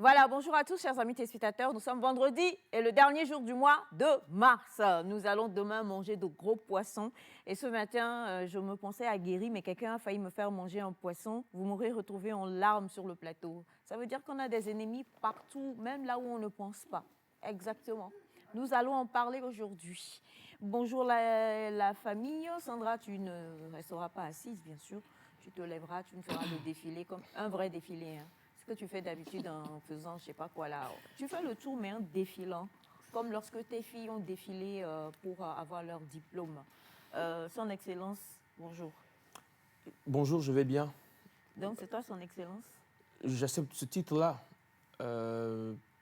Voilà, bonjour à tous, chers amis téléspectateurs. Nous sommes vendredi et le dernier jour du mois de mars. Nous allons demain manger de gros poissons. Et ce matin, je me pensais aguerri, mais quelqu'un a failli me faire manger un poisson. Vous m'aurez retrouvé en larmes sur le plateau. Ça veut dire qu'on a des ennemis partout, même là où on ne pense pas. Exactement. Nous allons en parler aujourd'hui. Bonjour la famille. Sandra, tu ne resteras pas assise, bien sûr. Tu te lèveras, tu me feras le défilé comme un vrai défilé. Ce que tu fais d'habitude en faisant, je sais pas quoi là. Tu fais le tour, mais en défilant. Comme lorsque tes filles ont défilé pour avoir leur diplôme. Son Excellence, bonjour. Bonjour, je vais bien. Donc, c'est toi, Son Excellence? J'accepte ce titre-là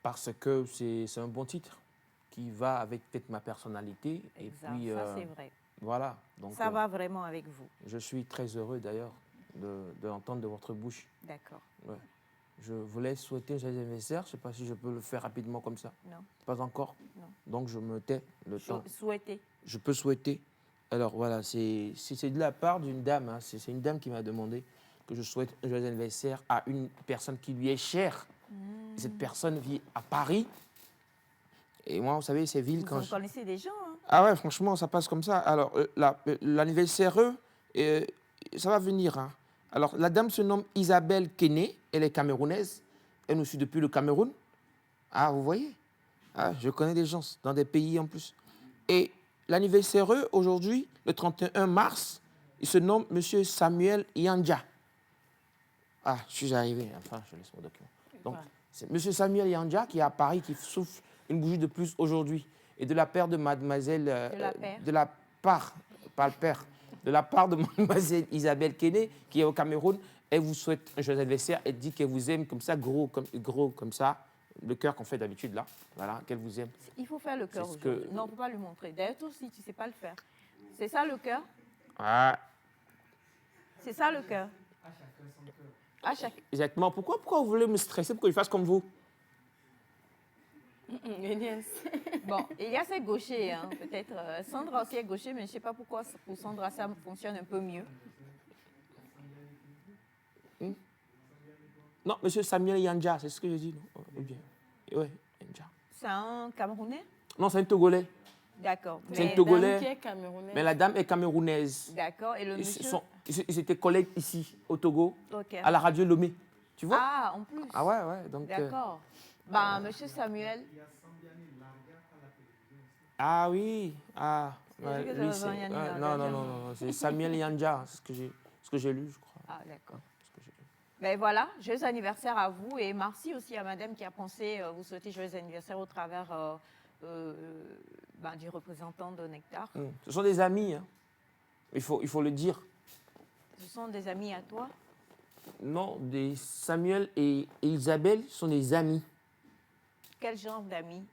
parce que c'est un bon titre qui va avec peut-être ma personnalité. Exact, et puis, ça c'est vrai. Voilà. Donc, ça va vraiment avec vous. Je suis très heureux d'ailleurs de l'entendre de votre bouche. D'accord. Ouais. Je voulais souhaiter un joyeux anniversaire. Je ne sais pas si je peux le faire rapidement comme ça. Non. Pas encore. Non. Donc, je me tais le temps. Souhaiter. Je peux souhaiter. Alors, voilà, c'est de la part d'une dame. Hein. C'est une dame qui m'a demandé que je souhaite un joyeux anniversaire à une personne qui lui est chère. Cette personne vit à Paris. Et moi, vous savez, ces villes... Vous connaissez des gens, hein? Ah ouais, franchement, ça passe comme ça. Alors, l'anniversaire, ça va venir. Hein. Alors, la dame se nomme Isabelle Kene. Elle est camerounaise. Elle nous suit depuis le Cameroun. Ah, vous voyez? Ah, je connais des gens dans des pays en plus. Et l'anniversaire, aujourd'hui, le 31 mars, il se nomme Monsieur Samuel Yandja. Ah, je suis arrivé. Enfin, je laisse mon document. Donc, c'est Monsieur Samuel Yandja qui est à Paris, qui souffle une bougie de plus aujourd'hui. Et de la part de mademoiselle... de la part, pas le père. De la part de mademoiselle Isabelle Kene, qui est au Cameroun, elle vous souhaite un joyeux anniversaire. Elle dit qu'elle vous aime comme ça, gros comme ça. Le cœur qu'on fait d'habitude, là. Voilà, qu'elle vous aime. Il faut faire le cœur aujourd'hui. Non, on ne peut pas lui montrer. D'ailleurs, toi aussi, tu ne sais pas le faire. C'est ça le cœur? Ah. C'est ça le cœur? À chacun son cœur. À chaque... Exactement. Pourquoi vous voulez me stresser pour que je fasse comme vous? Bon, il y a ces gauchers, hein, peut-être. Sandra aussi est gaucher, mais je ne sais pas pourquoi pour Sandra ça fonctionne un peu mieux. Non, Monsieur Samuel Yandja, c'est ce que je dis, non? Bien. Oui, Yandja. C'est un Camerounais? Non, c'est un Togolais. D'accord. C'est un Togolais. Qui est camerounaise. Mais la dame est camerounaise. D'accord. Et le monsieur? Ils étaient collègues ici, au Togo, okay. À la radio Lomé. Tu vois? Ah, en plus. Ah ouais. Donc. D'accord. Bah, Monsieur Samuel. Ah oui. Ah. Ouais, lui, non. C'est Samuel Yandja, c'est ce que j'ai lu, je crois. Ah, d'accord. Ben voilà, joyeux anniversaire à vous et merci aussi à madame qui a pensé vous souhaiter joyeux anniversaire au travers du représentant de Nectar. Ce sont des amis, hein. Il faut le dire. Ce sont des amis à toi? Non, Samuel et Isabelle sont des amis. Quel genre d'amis?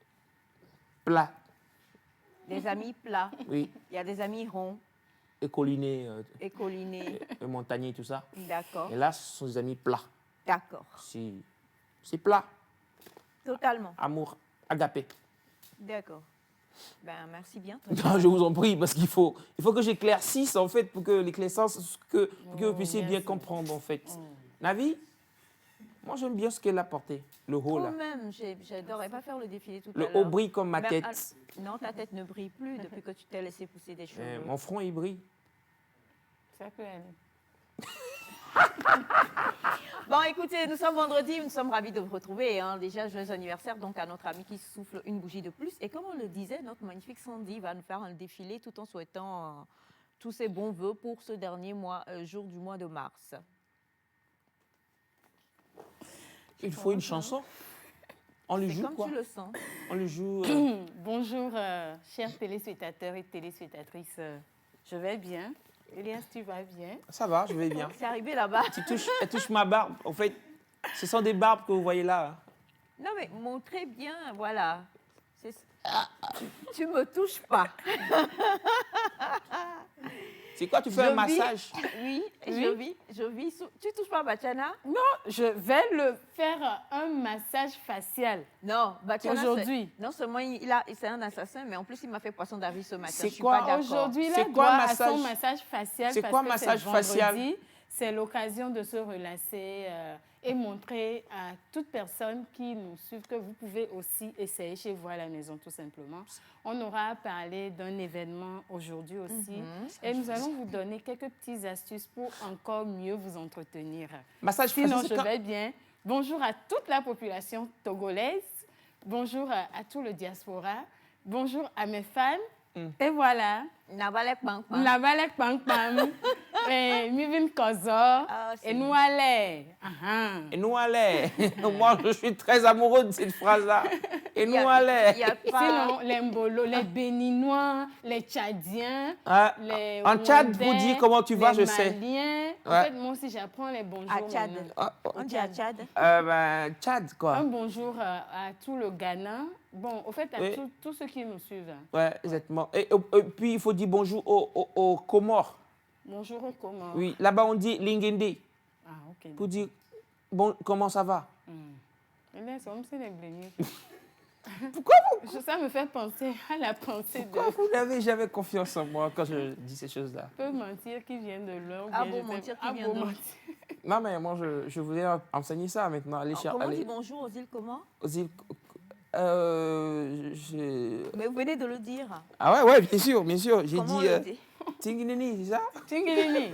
Plats. Des amis plats? Oui. Il y a des amis ronds? Écolinés. Écolinés. Montagnés, tout ça. D'accord. Et là, ce sont des amis plats. D'accord. C'est plat. Totalement. Amour, agapé. D'accord. Ben, merci bien. Non, je vous en prie, parce qu'il faut que j'éclaircisse, en fait, pour que l'éclaircissance, pour que vous puissiez bien comprendre, en fait. Navi, moi, j'aime bien ce qu'elle a porté, le haut, là. Quand même, j'adorais pas faire le défilé tout à l'heure. Le haut brille comme ma tête. Non, ta tête ne brille plus depuis que tu t'es laissé pousser des cheveux. Mon front, il brille. Ça peut aller. Bon, écoutez, nous sommes vendredi, nous sommes ravis de vous retrouver. Hein. Déjà, joyeux anniversaire donc à notre ami qui souffle une bougie de plus. Et comme on le disait, notre magnifique Sandy va nous faire un défilé tout en souhaitant tous ses bons voeux pour ce dernier jour du mois de mars. Il faut une chanson. On lui joue comme quoi? Tu le sens. On lui joue... Bonjour, chers téléspectateurs et téléspectatrices. Je vais bien. Elias, tu vas bien? Ça va, je vais bien. C'est arrivé là-bas. Elle touche ma barbe. En fait, ce sont des barbes que vous voyez là. Non, mais montrez bien, voilà. Tu me touches pas. C'est quoi, tu fais un massage? Oui, je vis. Tu touches pas Bachana? Non, je vais le faire un massage facial. Non, Bachana, aujourd'hui. Non seulement c'est un assassin, mais en plus, il m'a fait poisson d'avis ce matin. C'est quoi aujourd'hui, là, droit à son massage facial. C'est quoi massage facial? c'est l'occasion de se relancer et montrer à toute personne qui nous suit que vous pouvez aussi essayer chez vous à la maison, tout simplement. On aura parlé d'un événement aujourd'hui aussi et nous allons vous donner quelques petites astuces pour encore mieux vous entretenir. Massage Sinon, facile, je vais bien. Bonjour à toute la population togolaise. Bonjour à tout le diaspora. Bonjour à mes fans. Et voilà. Nabalek pang pang. Nabalek pang pang. Mivin kozo. Et nous allez. Et nous allez. Moi, je suis très amoureux de cette phrase-là. Et nous allez. Sinon, les Mbolo, les Béninois, les Tchadiens, les en Tchad, vous Rwandais, dites comment tu vas, je les sais. Maliens. En fait, moi aussi, j'apprends les bonjours. À Tchad. maintenant. On dit à Tchad. Tchad, quoi. Un bonjour à tout le Ghana. Bon, au fait, à tous ceux qui nous suivent. Ouais, exactement. Et puis, il faut dire bonjour aux Comores. Bonjour aux Comores. Oui, là-bas, on dit Lingende. Ah, ok. Pour dire, bon, comment ça va? Pourquoi Ça me fait penser à la pensée Pourquoi vous n'avez jamais confiance en moi quand je dis ces choses-là? Peut mentir qui vient de l'or. Ah bon, mentir qui vient de l'or. Non, mais moi, je voulais enseigner ça maintenant. Comment on dit bonjour aux îles comment? Aux îles... Mais vous venez de le dire. Ah ouais, bien sûr, bien sûr. J'ai Comment dit Tinginini, c'est ça? Tinginini.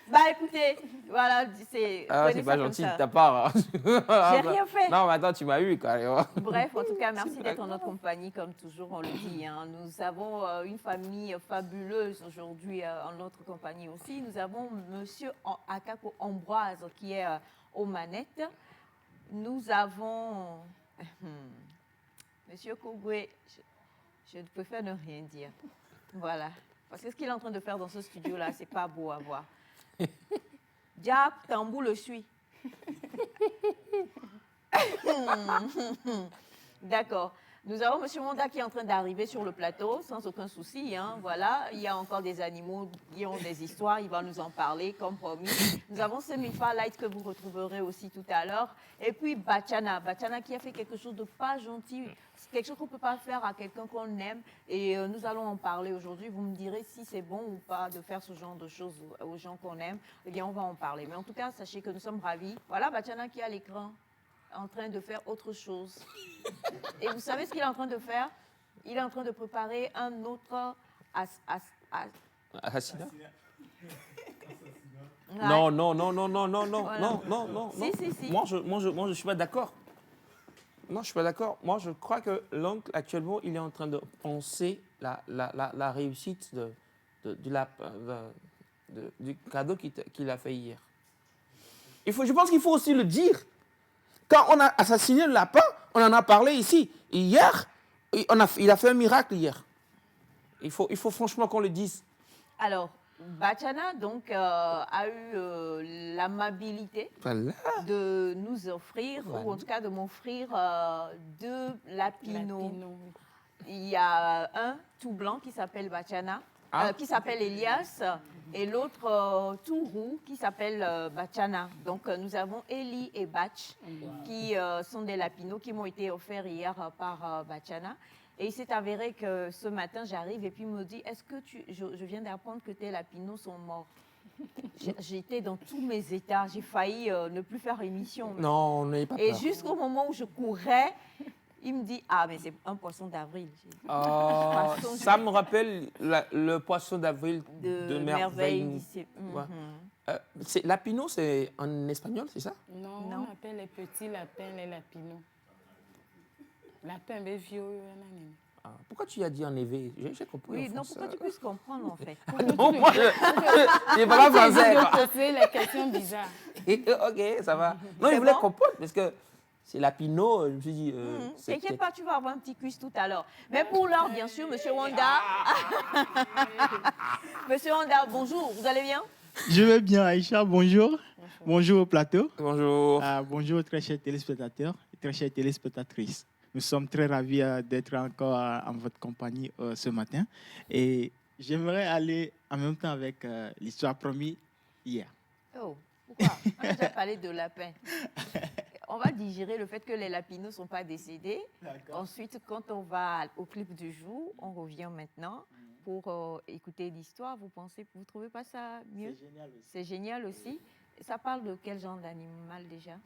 Bah écoutez, voilà, c'est pas gentil de ta part. J'ai rien fait. Non, mais attends, tu m'as eu quand même. Bref, en tout cas, merci d'être en notre compagnie, comme toujours, on le dit. Hein. Nous avons une famille fabuleuse aujourd'hui en notre compagnie aussi. Nous avons Monsieur Akako Ambroise qui est aux manettes. Nous avons Monsieur Kogwe, je préfère ne rien dire. Voilà. Parce que ce qu'il est en train de faire dans ce studio-là, c'est pas beau à voir. Diap, Tambou le suit. D'accord. Nous avons M. Monda qui est en train d'arriver sur le plateau, sans aucun souci. Hein, voilà. Il y a encore des animaux qui ont des histoires. Il va nous en parler, comme promis. Nous avons Semifa Light que vous retrouverez aussi tout à l'heure. Et puis Bachana. Bachana qui a fait quelque chose de pas gentil. Quelque chose qu'on ne peut pas faire à quelqu'un qu'on aime. Et nous allons en parler aujourd'hui. Vous me direz si c'est bon ou pas de faire ce genre de choses aux gens qu'on aime. Eh bien, on va en parler. Mais en tout cas, sachez que nous sommes ravis. Voilà Bachana qui est à l'écran, en train de faire autre chose. Et vous savez ce qu'il est en train de faire? Il est en train de préparer un autre Assassinat? Ouais. Non, Voilà. non. Si. Moi, je suis pas d'accord. Non, je suis pas d'accord. Moi, je crois que l'oncle, actuellement, il est en train de penser la réussite du cadeau qu'il a fait hier. Je pense qu'il faut aussi le dire. Quand on a assassiné le lapin, on en a parlé ici. Hier, il a fait un miracle hier. Il faut franchement qu'on le dise. Alors, Bachana donc, a eu l'amabilité de nous offrir, ou en tout cas de m'offrir deux lapinots. Il y a un tout blanc qui s'appelle Bachana, qui s'appelle Elias, et l'autre tout roux qui s'appelle Bachana. Donc nous avons Eli et Bach qui sont des lapinots qui m'ont été offerts hier par Bachana. Et il s'est avéré que ce matin, j'arrive et puis il me dit, est-ce que je viens d'apprendre que tes lapinots sont morts. J'étais dans tous mes états, j'ai failli ne plus faire émission. Non, n'ayez pas peur. Et jusqu'au moment où je courais, il me dit, ah, mais c'est un poisson d'avril. Ça me rappelle le poisson d'avril de merveille. Lapino, c'est en espagnol, c'est ça? Non, on appelle les petits lapins les lapinots. Lapin, mais vieux. Pourquoi tu as dit en éveillé? J'ai compris. Oui, non, pour que tu puisses comprendre, en fait. Non, moi, je n'ai pas français. C'est les questions bizarres. Ok, ça va. Non, il voulait comprendre, parce que c'est lapino, je me suis dit... T'inquiète pas, tu vas avoir un petit quiz tout à l'heure. Mais pour l'heure, bien sûr, Monsieur Wanda. Monsieur Wanda, bonjour, vous allez bien? Je vais bien, Aïcha, bonjour. Bonjour au plateau. Bonjour. Bonjour, très chers téléspectateurs et très chères téléspectatrices. Nous sommes très ravis d'être encore en votre compagnie ce matin. Et j'aimerais aller en même temps avec l'histoire promise hier. Oh, pourquoi? On a déjà parlé de lapin. On va digérer le fait que les lapinots ne sont pas décédés. Ensuite, quand on va au clip du jour, on revient maintenant pour écouter l'histoire. Vous trouvez pas ça mieux? C'est génial aussi. C'est génial aussi. Ça parle de quel genre d'animal déjà?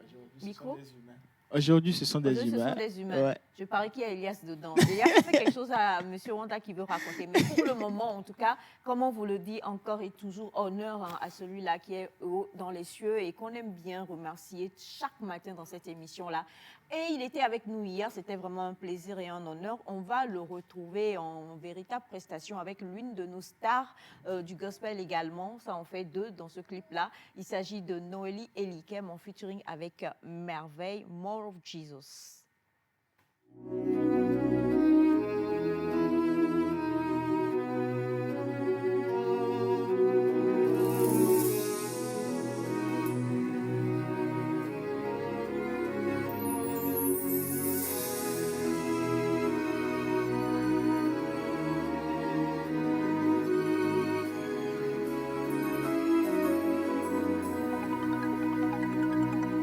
Aujourd'hui, ce Micro? sont des humains. Aujourd'hui, ce sont des Aujourd'hui, ce humains. sont des humains. Ouais. Je parie qu'il y a Elias dedans. Elias, c'est quelque chose à M. Wanda qui veut raconter. Mais pour le moment, en tout cas, comme on vous le dit encore et toujours, honneur à celui-là qui est haut dans les cieux et qu'on aime bien remercier chaque matin dans cette émission-là. Et il était avec nous hier, c'était vraiment un plaisir et un honneur. On va le retrouver en véritable prestation avec l'une de nos stars du gospel également. Ça en fait 2 dans ce clip-là. Il s'agit de Noélie Elikem en featuring avec Merveille, More of Jesus.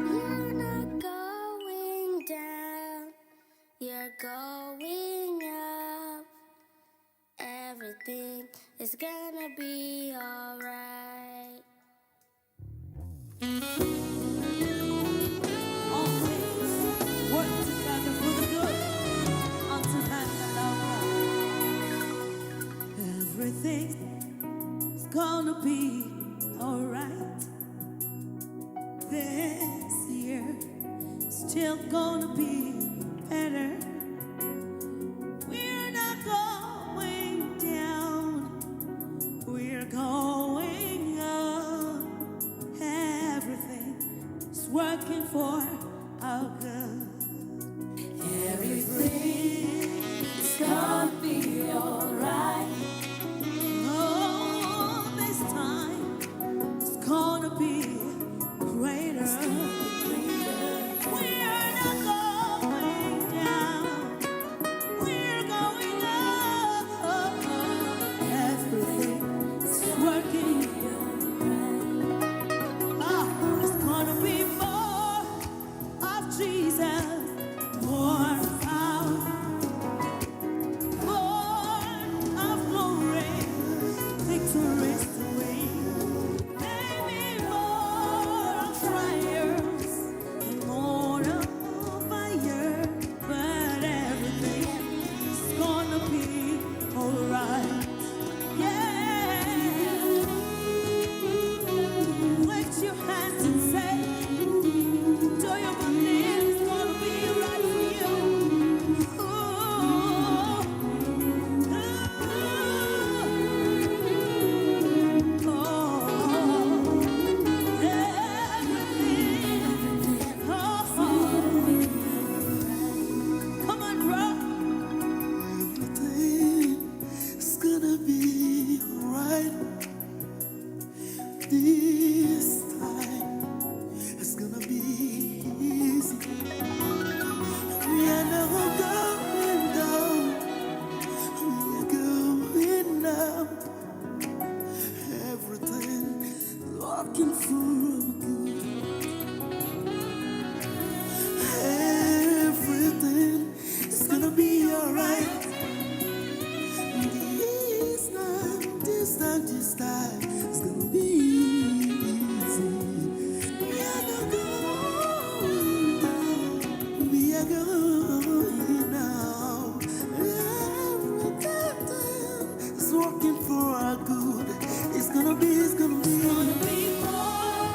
You're not going down, you're going up. Everything is gonna be alright. All things work together for the good unto them that love God. Everything's gonna be alright. This year still gonna be better. We're not going down, we're going up. Everything's working for our good. Everything's gonna be alright. Oh, this time it's gonna be greater. We're not going down, we're going up. Everything's working. It's gonna be more of Jesus, more power, more of glory, victory's the way. Maybe more of trials and more of fire, but everything's gonna be alright. Yeah. Lift your hands and say, do you believe it's gonna be right for you? Ooh. Come on, bro. Everything's gonna be alright. This time it's gonna be easy. We are never going down. We are going up. Everything looking for good. Everything is gonna be alright. This time, it's gonna be easy. We are not going down. We are going now. Everything is working for our good. It's gonna be. It's gonna be more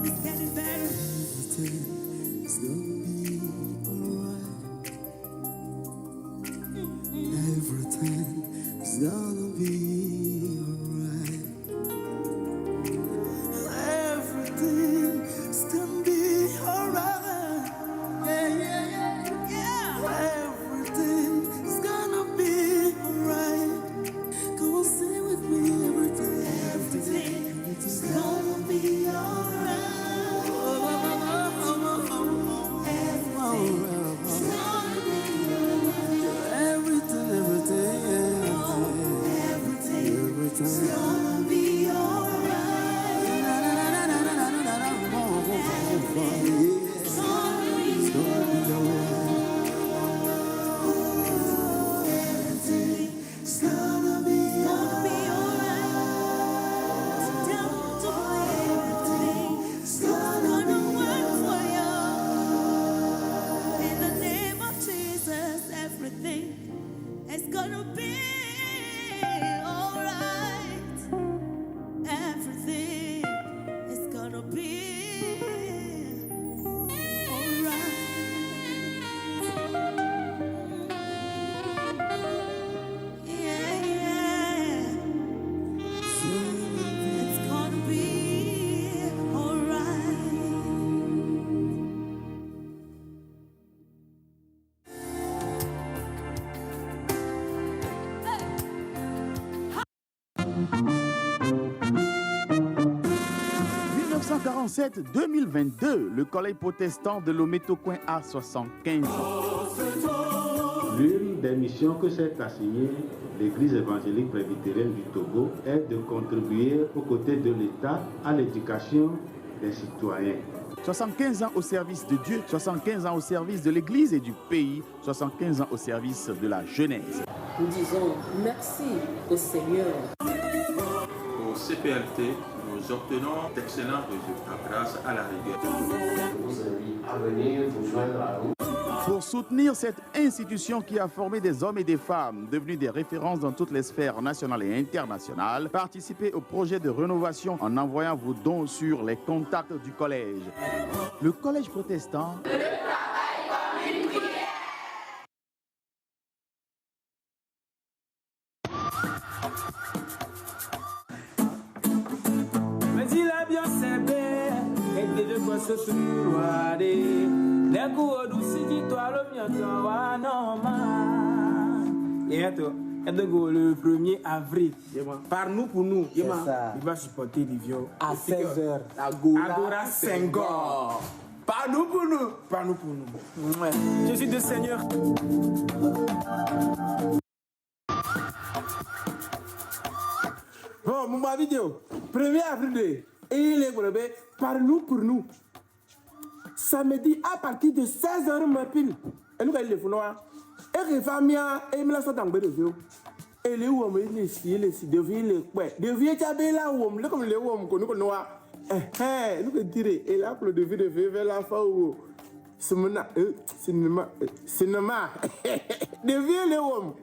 It's getting better. Everything's gonna be alright. Everything's gonna be alright. Everything's gonna be alright. Yeah, yeah, yeah, yeah. Everything's gonna be alright. Come on, sing with me. Everything's gonna be alright. Everything's gonna be alright. It's gonna be alright. Everything's gonna be alright. Don't everything's gonna work for you. In the name of Jesus, everything is gonna be alright. Everything is gonna be alright. Yeah, yeah. It's gonna be alright. 1947-2022, le collège protestant de Lomé-Tokoin a 75 ans. L'une des missions que s'est assignée l'Église évangélique presbytérienne du Togo est de contribuer aux côtés de l'État à l'éducation des citoyens. 75 ans au service de Dieu, 75 ans au service de l'Église et du pays, 75 ans au service de la jeunesse. Nous disons merci au Seigneur. Au CPLT, nous obtenons d'excellents résultats grâce à la rigueur. Je vous invite à venir vous joindre à nous. Pour soutenir cette institution qui a formé des hommes et des femmes devenus des références dans toutes les sphères nationales et internationales, participez au projet de rénovation en envoyant vos dons sur les contacts du collège. Le collège protestant. Mais il a bien s'aimé, et de quoi se souroirer. Les coups douces qui toi le mien, toi, non, man. Et toi, le 1er avril, par nous pour nous, il va supporter Livio à 16h. Agora Senghor. Par nous pour nous, par nous pour nous. Ouais. Jésus de Seigneur. Bon, mon vidéo, 1er avril, il est brevet par nous pour nous. Samedi à partir de 16h, ma pile. Et nous, il est fou, noir. Et que famille, et me la sorte en bas de vieux. Et les hommes, les filles, les devient les quoi. Devient tabé là, homme, comme les hommes, qu'on nous noir. Nous que dire, et là, pour le devis de vieux, vers la fin, cinéma. Devient les hommes.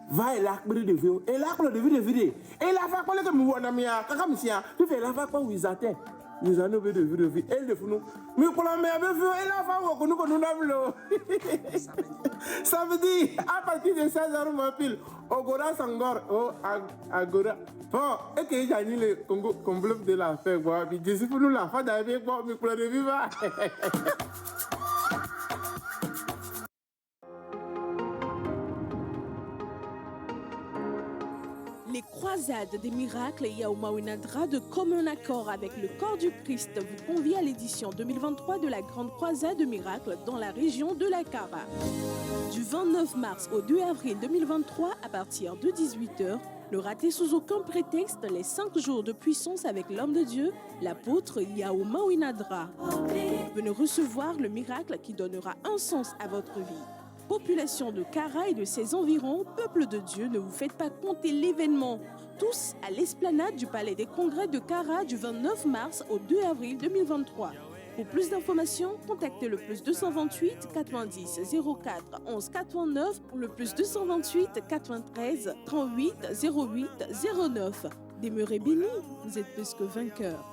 Va et là, pour le devis. Et là, pour le devis de vidéo. Et là, va quoi, comme vous, Namia, comme si, tu fais là, va quoi, vous attendez. Nous allons de vie, elle de nous. Mais pour la mère, elle a fait que nous avons. Samedi, à partir de 16h, ma pile, Agora Sangor, Agora. Bon, et que j'ai dit le Congo, complète de la fête, quoi. Puis je suis pour nous la fête avec moi, mais pour la revivre. Les croisades des miracles Yaouma-Winadra de commun accord avec le corps du Christ vous convient à l'édition 2023 de la grande croisade de miracles dans la région de la Kara. Du 29 mars au 2 avril 2023 à partir de 18h, ne ratez sous aucun prétexte les 5 jours de puissance avec l'homme de Dieu, l'apôtre Yaouma-Winadra. Venez recevoir le miracle qui donnera un sens à votre vie. Population de Kara et de ses environs, peuple de Dieu, ne vous faites pas compter l'événement. Tous à l'esplanade du Palais des Congrès de Kara du 29 mars au 2 avril 2023. Pour plus d'informations, contactez le +228 90 04 11 89 ou le +228 93 38 08 09. Demeurez bénis, vous êtes plus que vainqueurs.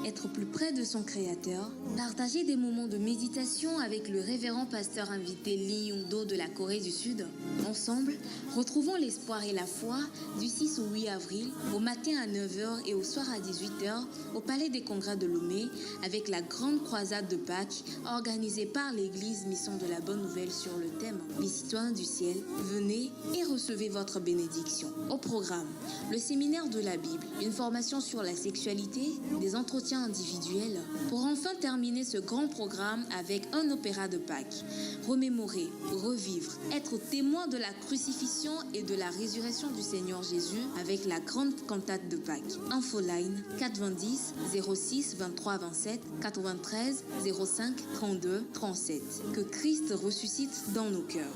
être plus près de son Créateur, partager des moments de méditation avec le révérend pasteur invité Lee Young-do de la Corée du Sud. Ensemble, retrouvons l'espoir et la foi du 6 au 8 avril, au matin à 9h et au soir à 18h, au Palais des Congrès de Lomé, avec la grande croisade de Pâques organisée par l'Église Mission de la Bonne Nouvelle sur le thème « Les citoyens du ciel, venez et recevez votre bénédiction ». Au programme, le séminaire de la Bible, une formation sur la sexualité, des entretiens individuels, pour enfin terminer ce grand programme avec un opéra de Pâques. Remémorer, revivre, être témoin de la crucifixion et de la résurrection du Seigneur Jésus avec la grande cantate de Pâques. Infoline 420 06 23 27 93 05 32 37. Que Christ ressuscite dans nos cœurs.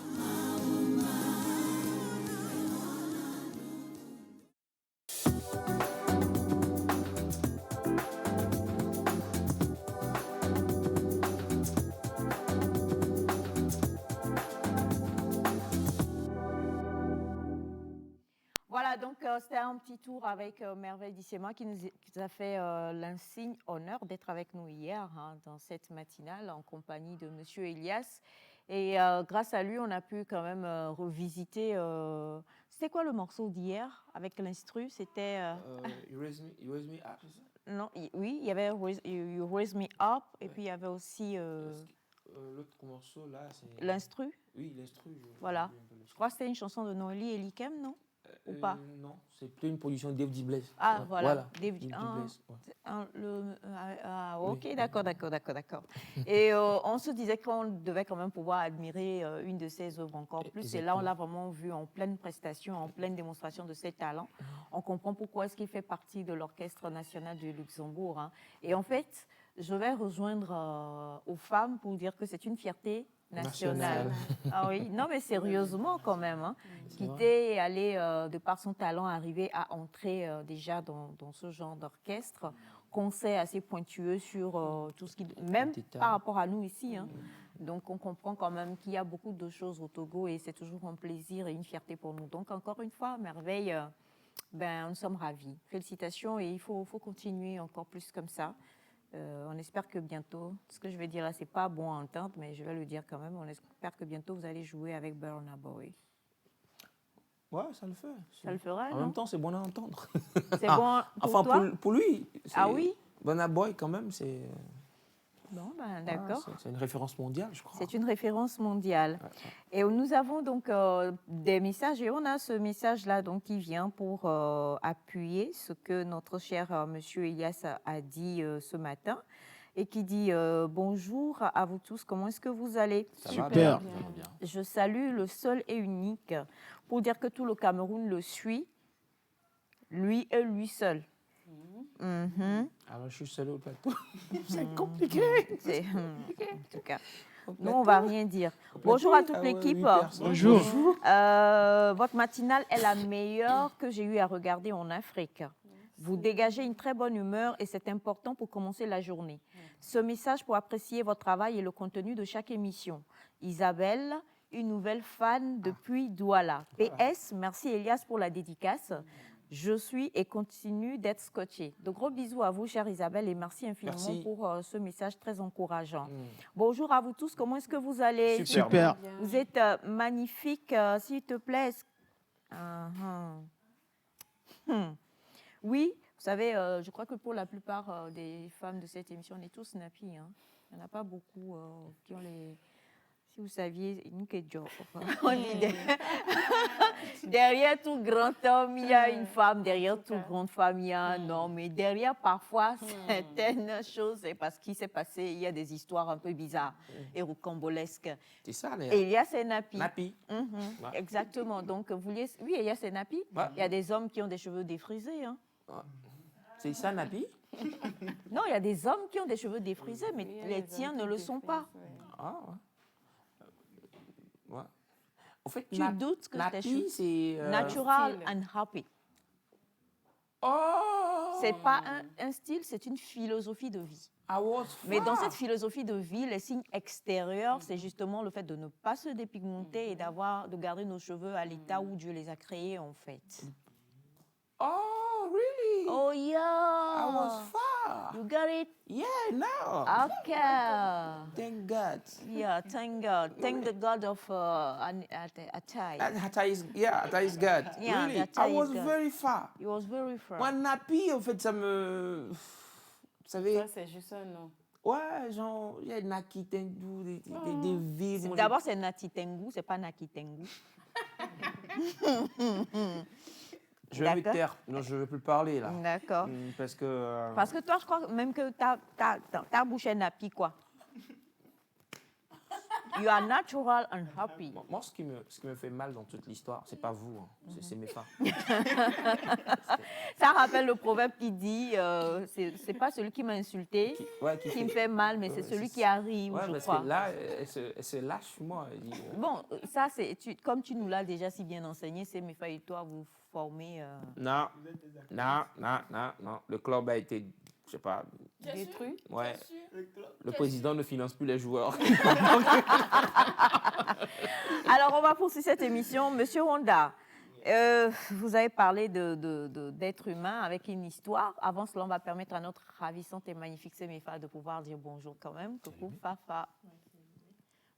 Voilà, donc c'était un petit tour avec Merveille Dissema qui nous a fait l'insigne honneur d'être avec nous hier dans cette matinale en compagnie de Monsieur Elias. Et grâce à lui, on a pu quand même revisiter. C'était quoi le morceau d'hier avec l'instru? C'était. You raise me up, c'est ça? Non, oui, il y avait You Raise Me Up et puis il y avait aussi. L'autre morceau là, c'est. L'instru? Oui, l'instru. Voilà. Je crois que c'était une chanson de Noélie et Likem, non? Ou pas? Non, c'est plutôt une production de Dave D. Blaze. Ah, voilà. Dave D. Blaze. Ok, Oui. d'accord. Et on se disait qu'on devait quand même pouvoir admirer une de ses œuvres encore plus. Et là, on l'a vraiment vu en pleine prestation, en pleine démonstration de ses talents. On comprend pourquoi est-ce qu'il fait partie de l'Orchestre national du Luxembourg. Et en fait, je vais rejoindre aux femmes pour dire que c'est une fierté nationale. Ah oui, non mais sérieusement quand même, quitter et aller de par son talent arriver à entrer déjà dans ce genre d'orchestre, concert assez pointueux sur tout ce qui, même par rapport à nous ici. Donc on comprend quand même qu'il y a beaucoup de choses au Togo et c'est toujours un plaisir et une fierté pour nous. Donc encore une fois, Merveille, nous sommes ravis. Félicitations et il faut continuer encore plus comme ça. On espère que bientôt, ce que je vais dire là, c'est pas bon à entendre, mais je vais le dire quand même. On espère que bientôt vous allez jouer avec Burna Boy. Ouais, ça le fait. Ça le ferait, En non? même temps, c'est bon à entendre. C'est bon pour toi? Pour lui. Ah oui? Burna Boy, quand même, c'est. Bon, d'accord. C'est une référence mondiale, je crois. C'est une référence mondiale. Et nous avons donc des messages, et on a ce message-là donc, qui vient pour appuyer ce que notre cher monsieur Elias a dit ce matin, et qui dit bonjour à vous tous, comment est-ce que vous allez? Super. Bien. Je salue le seul et unique pour dire que tout le Cameroun le suit, lui et lui seul. Alors, je suis seul au plateau. C'est compliqué. En tout cas, nous, on ne va rien dire. Bonjour à toute l'équipe. Bonjour. Votre matinale est la meilleure que j'ai eu à regarder en Afrique. Vous dégagez une très bonne humeur et c'est important pour commencer la journée. Ce message pour apprécier votre travail et le contenu de chaque émission. Isabelle, une nouvelle fan depuis Douala. PS, merci Elias pour la dédicace. Je suis et continue d'être scotchée. De gros bisous à vous, chère Isabelle, et merci infiniment pour ce message très encourageant. Bonjour à vous tous, comment est-ce que vous allez? Super. Vous êtes magnifique, s'il te plaît. Oui, vous savez, je crois que pour la plupart des femmes de cette émission, on est tous nappy. Il n'y en a pas beaucoup qui ont les... Si vous saviez, on dit derrière tout grand homme, il y a une femme, derrière toute grande femme, il y a un homme. Et derrière, parfois, certaines choses, c'est parce qu'il s'est passé, il y a des histoires un peu bizarres et rocambolesques. C'est ça, Et Elias est nappy. Nappy. Exactement. Donc, oui, Elias est nappy. Il y a des hommes qui ont des cheveux défrisés. C'est ça, Nappy? Non, il y a des hommes qui ont des cheveux défrisés, mais les tiens ne le sont pas. Ah, ouais. En fait, Tu doutes que Nappy, c'est... natural and happy. Oh! C'est pas un style, c'est une philosophie de vie. Mais dans cette philosophie de vie, les signes extérieurs, c'est justement le fait de ne pas se dépigmenter et de garder nos cheveux à l'état où Dieu les a créés, en fait. Oh, really? Oh, yeah. I was far. You got it? Yeah, now. Okay. Thank God. Yeah, thank God. Thank the God of Atai. Atai is God. Yeah, Really? Atai I is was God. very far. He was very far. Moi, Napi, en fait, ça me... Vous savez... Ça, c'est juste un nom. Ouais, genre, il y a Naki Tengu, des villes. Moi, D'abord, c'est Nati Tengu, c'est pas Naki Tengu. Je vais me taire. Non, je ne vais plus parler, là. D'accord. Parce que... Parce que toi, je crois même que ta bouche est nappie, quoi. You are natural and happy. Moi, ce qui me fait mal dans toute l'histoire, c'est pas vous, hein. C'est mes femmes. Ça rappelle le proverbe qui dit c'est pas celui qui m'a insulté qui me fait mal, mais c'est celui qui arrive, je parce crois. que là, elle se lâche sur moi. Elle dit, Bon, ça, comme tu nous l'as déjà si bien enseigné, c'est mes frères et toi, vous formez... Non. Le club a été, je sais pas... Détruit. Ouais. Le président ne finance plus les joueurs. Alors, on va poursuivre cette émission. Monsieur Honda, vous avez parlé d'être humain avec une histoire. Avant cela, on va permettre à notre ravissante et magnifique Semefa de pouvoir dire bonjour quand même. Coucou, Fafa.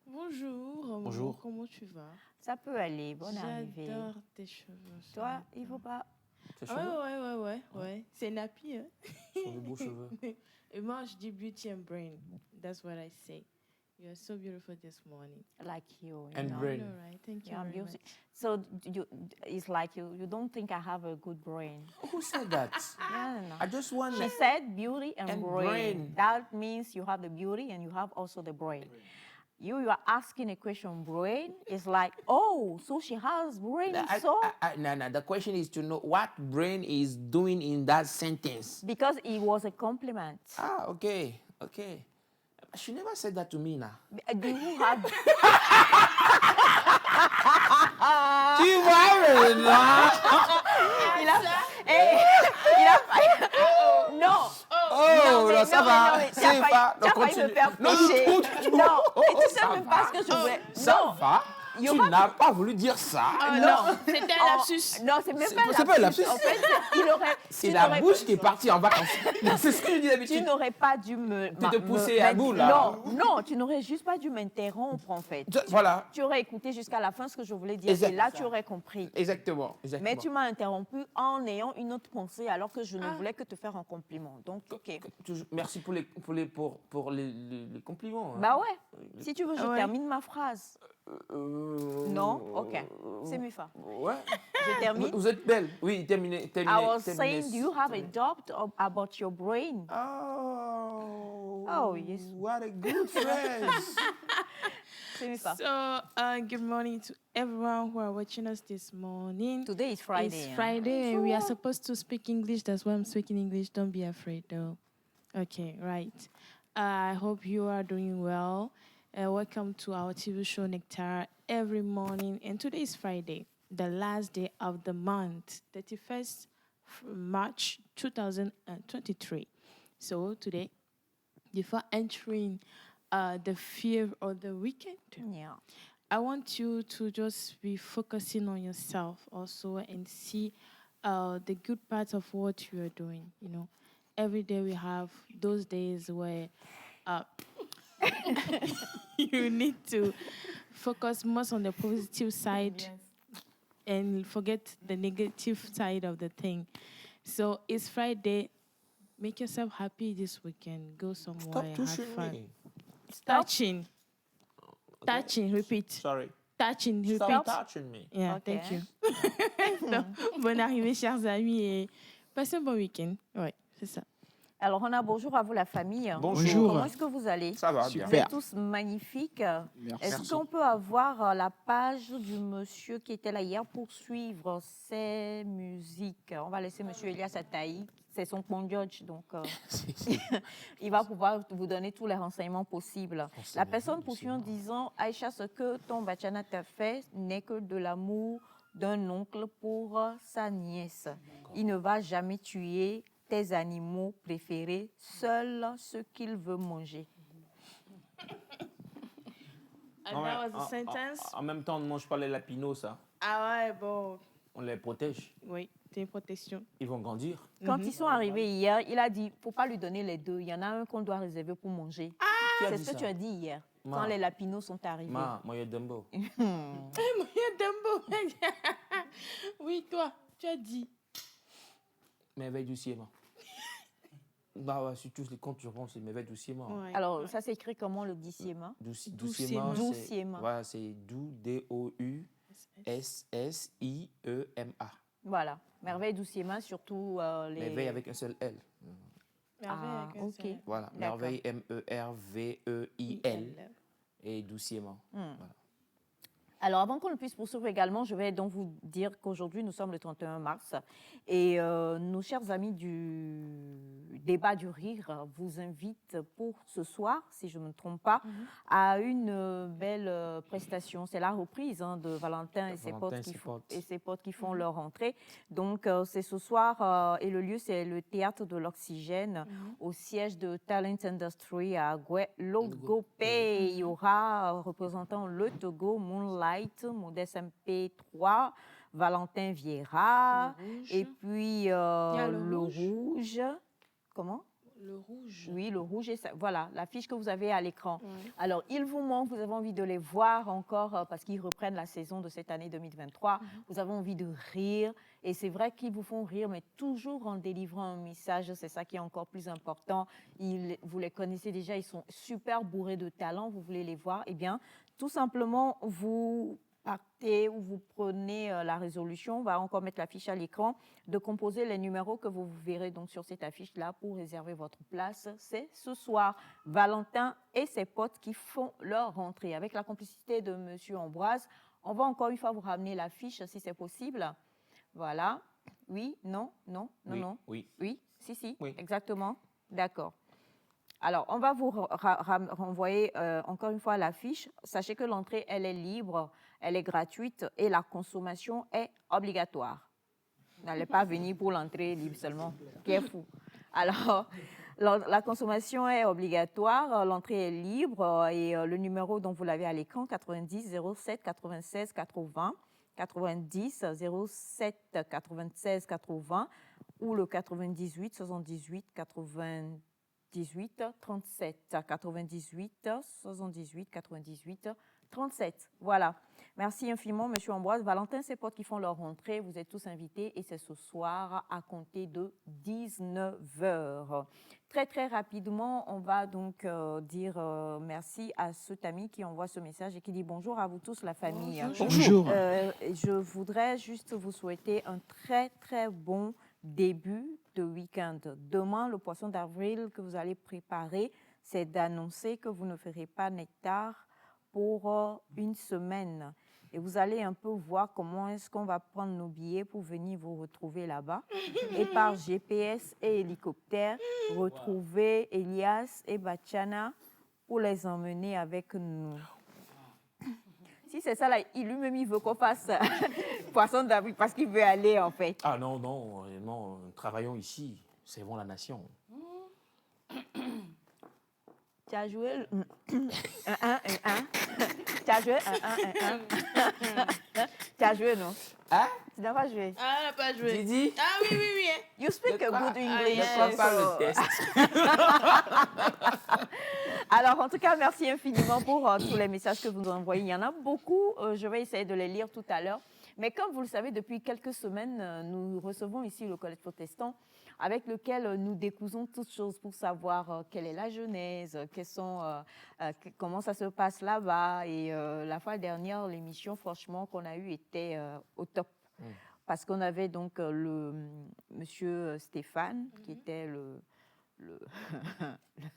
Bonjour. Bonjour. Comment tu vas? Ça peut aller. Bonne arrivée. J'adore tes cheveux. Toi, il faut pas... Ouais. C'est nappy, hein? Ce sont de beaux cheveux. Et moi, je dis beauty and brain. That's what I say. You are so beautiful this morning. Like you. And know? brain. All right. Thank you Yeah, very beauty. much. So it's like you don't think I have a good brain. Who said that? No. I just want... She said beauty and brain. brain. That means you have the beauty and you have also the brain. You are asking a question, brain. It's like, oh, so she has brain. No. The question is to know what brain is doing in that sentence. Because it was a compliment. Ah, okay. She never said that to me now. Do you have... Tu vois maintenant? Non. Oh, là, ça va. C'est pas. Tu as failli me faire pécher. Non. Et tu sais même pas ce que je voulais. Ça va. Tu n'as pas voulu dire ça. Non. C'était un lapsus. Non, c'est même pas un lapsus. C'est pas un lapsus. En fait, c'est la bouche qui est partie en vacances. C'est ce que je dis d'habitude. Tu n'aurais pas dû me pousser à bout, là. Non, tu n'aurais juste pas dû m'interrompre, en fait. Voilà. Tu aurais écouté jusqu'à la fin ce que je voulais dire. Et là, tu aurais compris. Exactement. Mais tu m'as interrompu en ayant une autre pensée alors que je ne voulais que te faire un compliment. Donc, OK. Merci pour les compliments. Hein. Bah ouais. Si tu veux, je termine ma phrase. Non? OK. C'est Mufa. Ouais. Je termine. Vous êtes belle. Oui, terminez. I was saying, do you have a doubt about your brain? Oh, yes. What a good phrase. So, good morning to everyone who are watching us this morning. Today is Friday. It's Friday, and we are supposed to speak English. That's why I'm speaking English. Don't be afraid, though. Okay, right. I hope you are doing well. Welcome to our TV show Nectar every morning. And today is Friday, the last day of the month, 31st March 2023. So today, before entering the fear of the weekend, I want you to just be focusing on yourself also and see the good parts of what you are doing. You know, every day we have those days where you need to focus most on the positive side and forget the negative side of the thing. So it's Friday. Make yourself happy this weekend. Go somewhere, have fun. Me. Touching. Touching, repeat. Sorry. Touching, repeat. Stop touching me. Yeah, Okay. thank you. Donc, bonne arrivée, chers amis, et passez un bon week-end. Ouais, c'est ça. Alors, on a bonjour à vous, la famille. Bonjour. Comment est-ce que vous allez? Ça va, Vous bien. êtes tous magnifiques. Est-ce qu'on peut avoir la page du monsieur qui était là hier pour suivre ses musiques? On va laisser monsieur Elias Ataï. C'est son Pondjodj, donc il va pouvoir vous donner tous les renseignements possibles. La personne poursuit en disant « Aïcha, ce que ton bachana t'a fait n'est que de l'amour d'un oncle pour sa nièce. Il ne va jamais tuer tes animaux préférés, seul ce qu'il veut manger. » And that was the sentence. En même temps, on ne mange pas les lapinos, ça. Ah ouais, bon. On les protège. Oui, c'est une protection. Ils vont grandir. Quand ils sont arrivés hier, il a dit, il ne faut pas lui donner les deux. Il y en a un qu'on doit réserver pour manger. Qui a C'est dit ce que ça? tu as dit hier, Ma. quand les lapinos sont arrivés. Moi, je Dumbo. Oui, toi, tu as dit. Merveille du ciel. Bah ouais, surtout les comptes, je pense, c'est merveille du ciel. Alors, ça s'écrit comment le douciement? Douciement. Douciement. Voilà, c'est dou, D-O-U-S-S-I-E-M-A. Voilà, merveille douciement, surtout les... Merveille avec un seul L. Ah, ok. Voilà, D'accord. merveille, M-E-R-V-E-I-L. Et douciement. Voilà. Alors, avant qu'on ne puisse poursuivre également, je vais donc vous dire qu'aujourd'hui, nous sommes le 31 mars et nos chers amis du débat du rire vous invitent pour ce soir, si je ne me trompe pas, à une belle prestation. C'est la reprise de Valentin et ses potes qui font leur entrée. Donc, c'est ce soir et le lieu, c'est le Théâtre de l'Oxygène au siège de Talent Industry à Gué-Logopé. Il y aura représentant le Togo, Moonlight, Modeste MP3, Valentin Vieira, et puis le rouge. Comment? Le rouge. Oui, le rouge. Et ça, voilà, l'affiche que vous avez à l'écran. Alors, il vous manque, vous avez envie de les voir encore parce qu'ils reprennent la saison de cette année 2023. Vous avez envie de rire. Et c'est vrai qu'ils vous font rire, mais toujours en délivrant un message. C'est ça qui est encore plus important. Vous les connaissez déjà, ils sont super bourrés de talent. Vous voulez les voir? Eh bien, tout simplement, vous partez ou vous prenez la résolution, on va encore mettre l'affiche à l'écran, de composer les numéros que vous verrez donc sur cette affiche-là pour réserver votre place. C'est ce soir, Valentin et ses potes qui font leur rentrée. Avec la complicité de Monsieur Ambroise, on va encore une fois vous ramener l'affiche si c'est possible. Voilà. Oui, non, non, non, Oui, non. oui. Oui, si, Oui. exactement. D'accord. Alors, on va vous renvoyer encore une fois l'affiche. Sachez que l'entrée, elle est libre, elle est gratuite et la consommation est obligatoire. Vous n'allez pas venir pour l'entrée libre seulement, qui est fou. Alors, la consommation est obligatoire, l'entrée est libre et le numéro dont vous l'avez à l'écran, 90 07 96 80, 90 07 96 80 ou le 98 78 80. 18 37 98 78 98 37. Voilà. Merci infiniment, Monsieur Ambroise. Valentin, ses potes qui font leur rentrée, vous êtes tous invités et c'est ce soir à compter de 19h. Très, très rapidement, on va donc dire merci à cet ami qui envoie ce message et qui dit bonjour à vous tous, la famille. Bonjour. Je voudrais juste vous souhaiter un très, très bon début de week-end. Demain, le poisson d'avril que vous allez préparer, c'est d'annoncer que vous ne ferez pas nectar pour une semaine. Et vous allez un peu voir comment est-ce qu'on va prendre nos billets pour venir vous retrouver là-bas. Et par GPS et hélicoptère, retrouver Elias et Bachana pour les emmener avec nous. Si c'est ça, là, lui-même, il veut qu'on fasse poisson d'avril parce qu'il veut aller, en fait. Ah non, non, réellement, travaillons ici, servons la nation. Tu as joué 1-1-1-1. Tu as joué 1-1-1-1. Tu as joué, non? Hein? Tu n'as pas joué. Ah, elle n'a pas joué. Tu dis? Ah oui, oui, oui. You speak a good English. yes. Ne pas le test. Alors, en tout cas, merci infiniment pour tous les messages que vous nous envoyez. Il y en a beaucoup. Je vais essayer de les lire tout à l'heure. Mais comme vous le savez, depuis quelques semaines, nous recevons ici le Collège protestant avec lequel nous décousons toutes choses pour savoir quelle est la genèse, comment ça se passe là-bas. Et la fois dernière, l'émission, franchement, qu'on a eue était au top. Parce qu'on avait donc le monsieur Stéphane, qui était le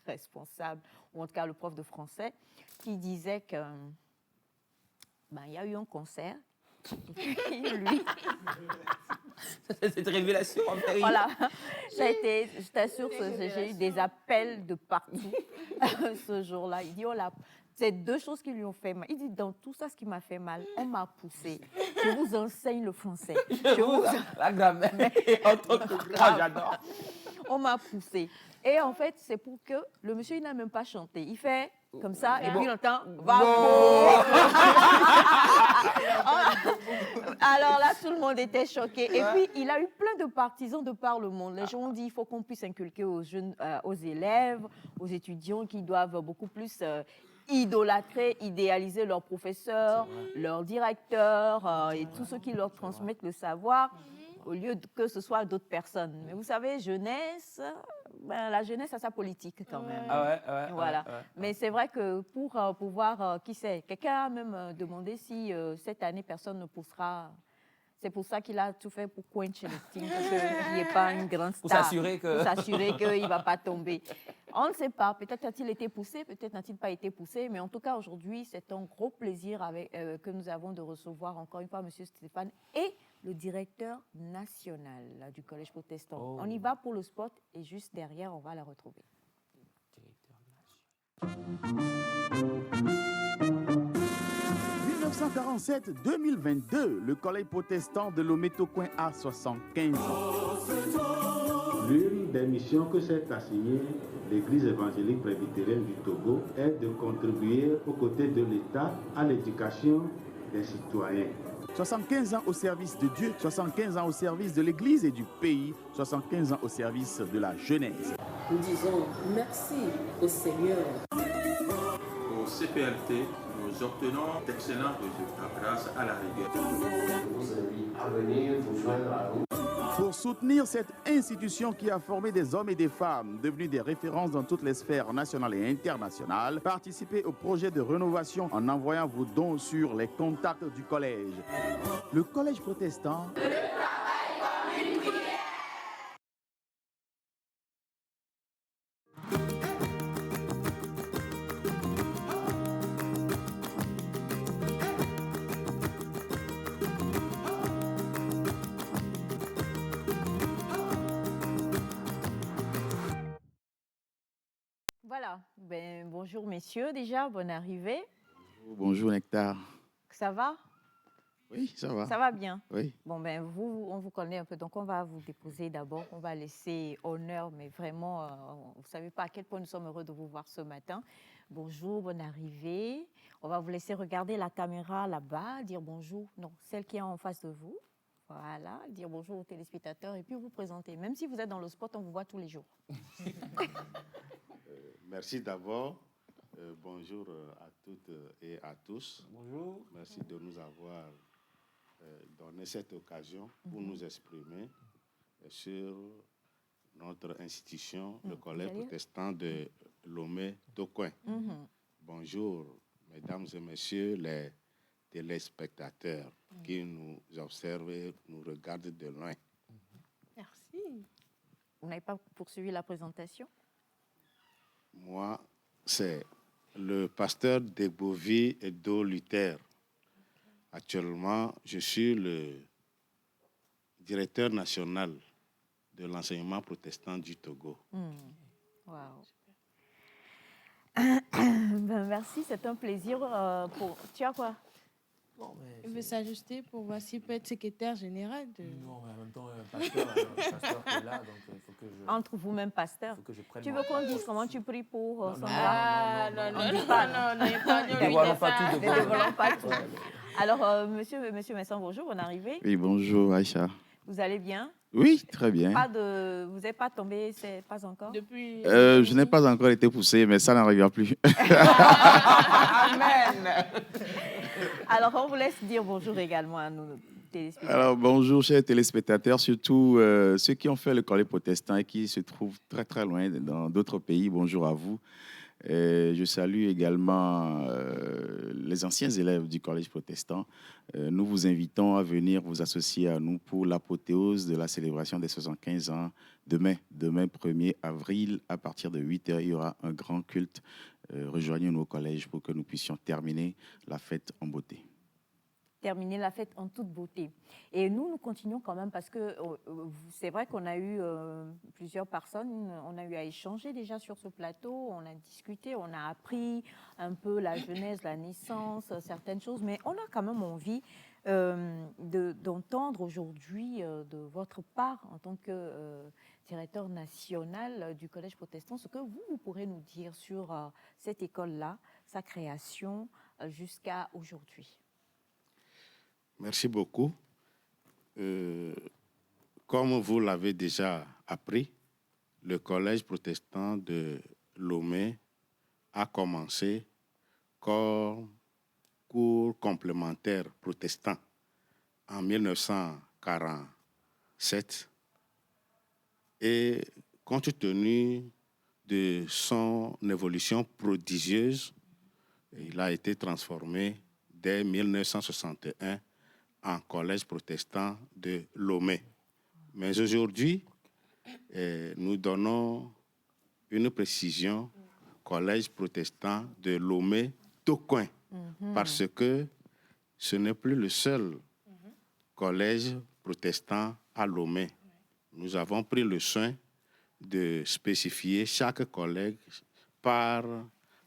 responsable, ou en tout cas le prof de français, qui disait que il y a eu un concert. Et lui, cette révélation en fait. voilà, ça a été, je t'assure, j'ai eu des appels de partout ce jour-là. Il dit, c'est deux choses qui lui ont fait mal. Il dit, dans tout ça, ce qui m'a fait mal, on m'a poussé. Je vous enseigne le français. La grammaire. J'adore. On m'a poussé. Et en fait, c'est pour que le monsieur, il n'a même pas chanté. Il fait comme ça, et puis il entend « va Alors là, tout le monde était choqué. Et puis, il a eu plein de partisans de par le monde. Les gens ont dit qu'il faut qu'on puisse inculquer aux jeunes, aux élèves, aux étudiants qui doivent beaucoup plus idolâtrer, idéaliser leurs professeurs, leurs directeurs et tous ceux qui leur transmettent le savoir, au lieu que ce soit d'autres personnes. Mais vous savez, jeunesse, la jeunesse a sa politique quand même. Voilà. Mais c'est vrai que pour pouvoir, qui sait, quelqu'un a même demandé si cette année personne ne poussera. C'est pour ça qu'il a tout fait pour quencher le team, parce qu'il n'y ait pas une grande star. Pour s'assurer que... Pour s'assurer qu'il ne va pas tomber. On ne sait pas, peut-être a-t-il été poussé, peut-être n'a-t-il pas été poussé, mais en tout cas aujourd'hui, c'est un gros plaisir que nous avons de recevoir encore une fois M. Stéphane et le directeur national du Collège protestant. Oh. On y va pour le spot et juste derrière, on va la retrouver. 1947-2022, le Collège protestant de Lomé-Tocoin a 75 ans. L'une des missions que s'est assignée l'Église évangélique presbytérienne du Togo est de contribuer aux côtés de l'État à l'éducation des citoyens. 75 ans au service de Dieu, 75 ans au service de l'Église et du pays, 75 ans au service de la jeunesse. Nous disons merci au Seigneur. Au CPLT, nous obtenons d'excellents résultats grâce à la rigueur. Je vous invite à venir vous joindre à nous. Pour soutenir cette institution qui a formé des hommes et des femmes devenus des références dans toutes les sphères nationales et internationales, participez au projet de rénovation en envoyant vos dons sur les contacts du collège. Le Collège protestant... Voilà, bonjour messieurs déjà, bonne arrivée. Bonjour Nectar. Ça va? Oui, ça va. Ça va bien? Oui. Bon, on vous connaît un peu, donc on va vous déposer d'abord. On va laisser honneur, mais vraiment, vous ne savez pas à quel point nous sommes heureux de vous voir ce matin. Bonjour, bonne arrivée. On va vous laisser regarder la caméra là-bas, dire bonjour. Non, celle qui est en face de vous. Voilà, dire bonjour aux téléspectateurs et puis vous présenter. Même si vous êtes dans le spot, on vous voit tous les jours. Merci d'abord. Bonjour à toutes et à tous. Bonjour. Merci de nous avoir donné cette occasion pour nous exprimer sur notre institution, le Collège protestant de Lomé-Tocoin. Bonjour, mesdames et messieurs les téléspectateurs qui nous observent et nous regardent de loin. Merci. Vous n'avez pas poursuivi la présentation? Moi, c'est le pasteur d'Egbovie et d'O-Luther. Actuellement, je suis le directeur national de l'enseignement protestant du Togo. Wow. Merci, c'est un plaisir. Tu as quoi? Il veut s'ajuster pour voir s'il peut être secrétaire général de... Non, mais en même temps, un pasteur qui est là, donc il faut que je... Entre vous-même, pasteur. Tu veux qu'on dise comment tu pries pour son non, Ne dévoilons pas tout. Alors, monsieur Messon, bonjour, bonne arrivée. Oui, bonjour Aïcha. Vous allez bien? Oui, très bien. Vous n'êtes pas tombé, pas encore? Depuis... je n'ai pas encore été poussé, mais ça n'arrivera plus. Amen. Alors, on vous laisse dire bonjour également à nos téléspectateurs. Alors, bonjour, chers téléspectateurs, surtout ceux qui ont fait le Collège protestant et qui se trouvent très, très loin dans d'autres pays. Bonjour à vous. Je salue également les anciens élèves du Collège protestant. Nous vous invitons à venir vous associer à nous pour l'apothéose de la célébration des 75 ans demain 1er avril, à partir de 8h. Il y aura un grand culte. Rejoignez-nous au collège pour que nous puissions terminer la fête en beauté. Terminer la fête en toute beauté. Et nous continuons quand même parce que c'est vrai qu'on a eu plusieurs personnes, on a eu à échanger déjà sur ce plateau, on a discuté, on a appris un peu la jeunesse, la naissance, certaines choses, mais on a quand même envie d'entendre aujourd'hui de votre part en tant que directeur national du Collège protestant, ce que vous pourrez nous dire sur cette école-là, sa création jusqu'à aujourd'hui. Merci beaucoup. Comme vous l'avez déjà appris, le collège protestant de Lomé a commencé comme cours complémentaire protestant en 1947 et compte tenu de son évolution prodigieuse, il a été transformé dès 1961 en collège protestant de Lomé. Mais aujourd'hui, nous donnons une précision collège protestant de Lomé Tocoin, parce que ce n'est plus le seul collège protestant à Lomé. Nous avons pris le soin de spécifier chaque collège par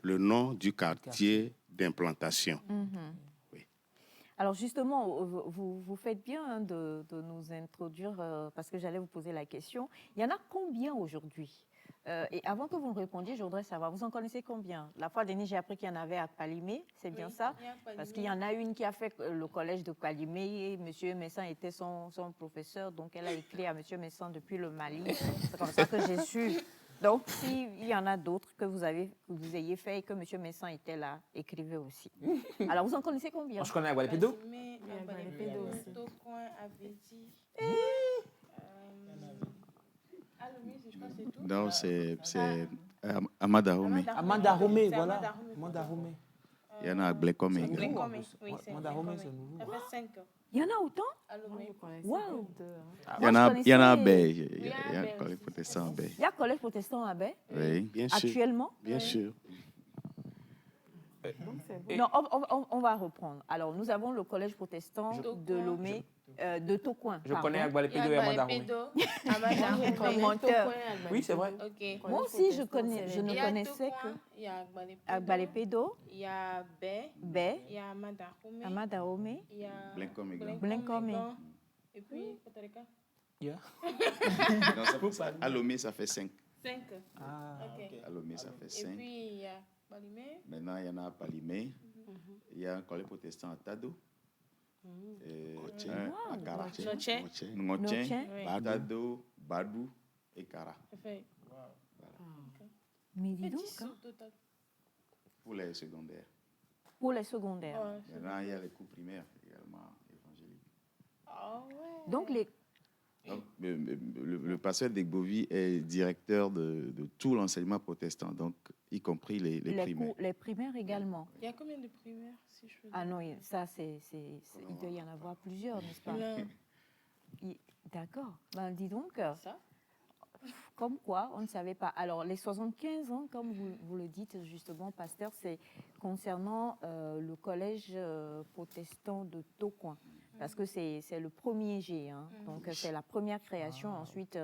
le nom du quartier d'implantation. Alors justement, vous faites bien hein, de nous introduire, parce que j'allais vous poser la question. Il y en a combien aujourd'hui? Et avant que vous me répondiez, je voudrais savoir, vous en connaissez combien? La fois dernière, j'ai appris qu'il y en avait à Palimé, c'est bien ça? Parce qu'il y en a une qui a fait le collège de Palimé, et M. Messan était son professeur, donc elle a écrit à M. Messan depuis le Mali. C'est comme ça que j'ai su. Donc, s'il y en a d'autres que vous ayez fait et que M. Messan était là, écrivez aussi. Alors, vous en connaissez combien? Moi, je connais Agualepédo. Non, c'est Amada Homé. Amanda Homé, voilà. Amanda Homé. Il y en a à Blécom également. Amanda Homé, c'est nouveau. Ça fait 5 ans. Il y en a autant? Wow. Il y en a à Baie. Il y a un collège protestant à Baie. Il y a un collège protestant à Baie? Oui. Bien sûr. Actuellement? Bien sûr. Non, on va reprendre. Alors, nous avons le collège protestant de Lomé, de Tocoin. Je connais Agualepédo et Amanda Homé. Oui, c'est vrai. Moi aussi, je ne connaissais que Il y a Agualepédo, il y a Bé, il y a Amanda Homé, il y a Blinkomé. Et puis, Costa Rica. À Lomé, ça fait 5. 5. À Lomé, ça fait 5. Et puis, il y a Palimé. Maintenant, il y en a à Palimé. Il y a un collège protestant à Tado. À Kara. Ngotchen, Tado, Badou et Kara. Mais dis donc, hein. Pour les secondaires. Pour les secondaires. Maintenant, il y a les cours primaires également évangéliques. Donc, le pasteur d'Egbovi est directeur de tout l'enseignement protestant, donc y compris les primaires. Les primaires également. Il y a combien de primaires, si je peux dire? Ah non, ça, il doit y en avoir plusieurs, n'est-ce pas? D'accord. Ben, dis donc, comme quoi, on ne savait pas. Alors, les 75 ans, comme vous le dites justement, pasteur, c'est concernant le collège protestant de Tocoin. Parce que c'est le premier G, hein. Donc c'est la première création. Ensuite,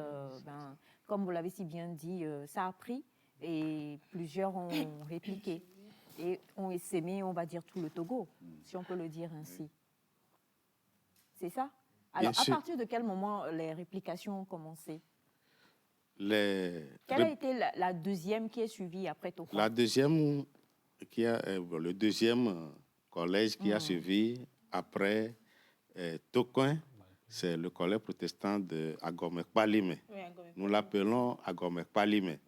comme vous l'avez si bien dit, ça a pris et plusieurs ont répliqué. Et ont essaimé, on va dire, tout le Togo, si on peut le dire ainsi. C'est ça? Alors, à partir de quel moment les réplications ont commencé? Quelle a été la deuxième qui est suivie après Tocoin? La deuxième, le deuxième collège qui a suivi après Tocoin, c'est le collège protestant de Agomekpalimé. Nous l'appelons Agomekpalimé.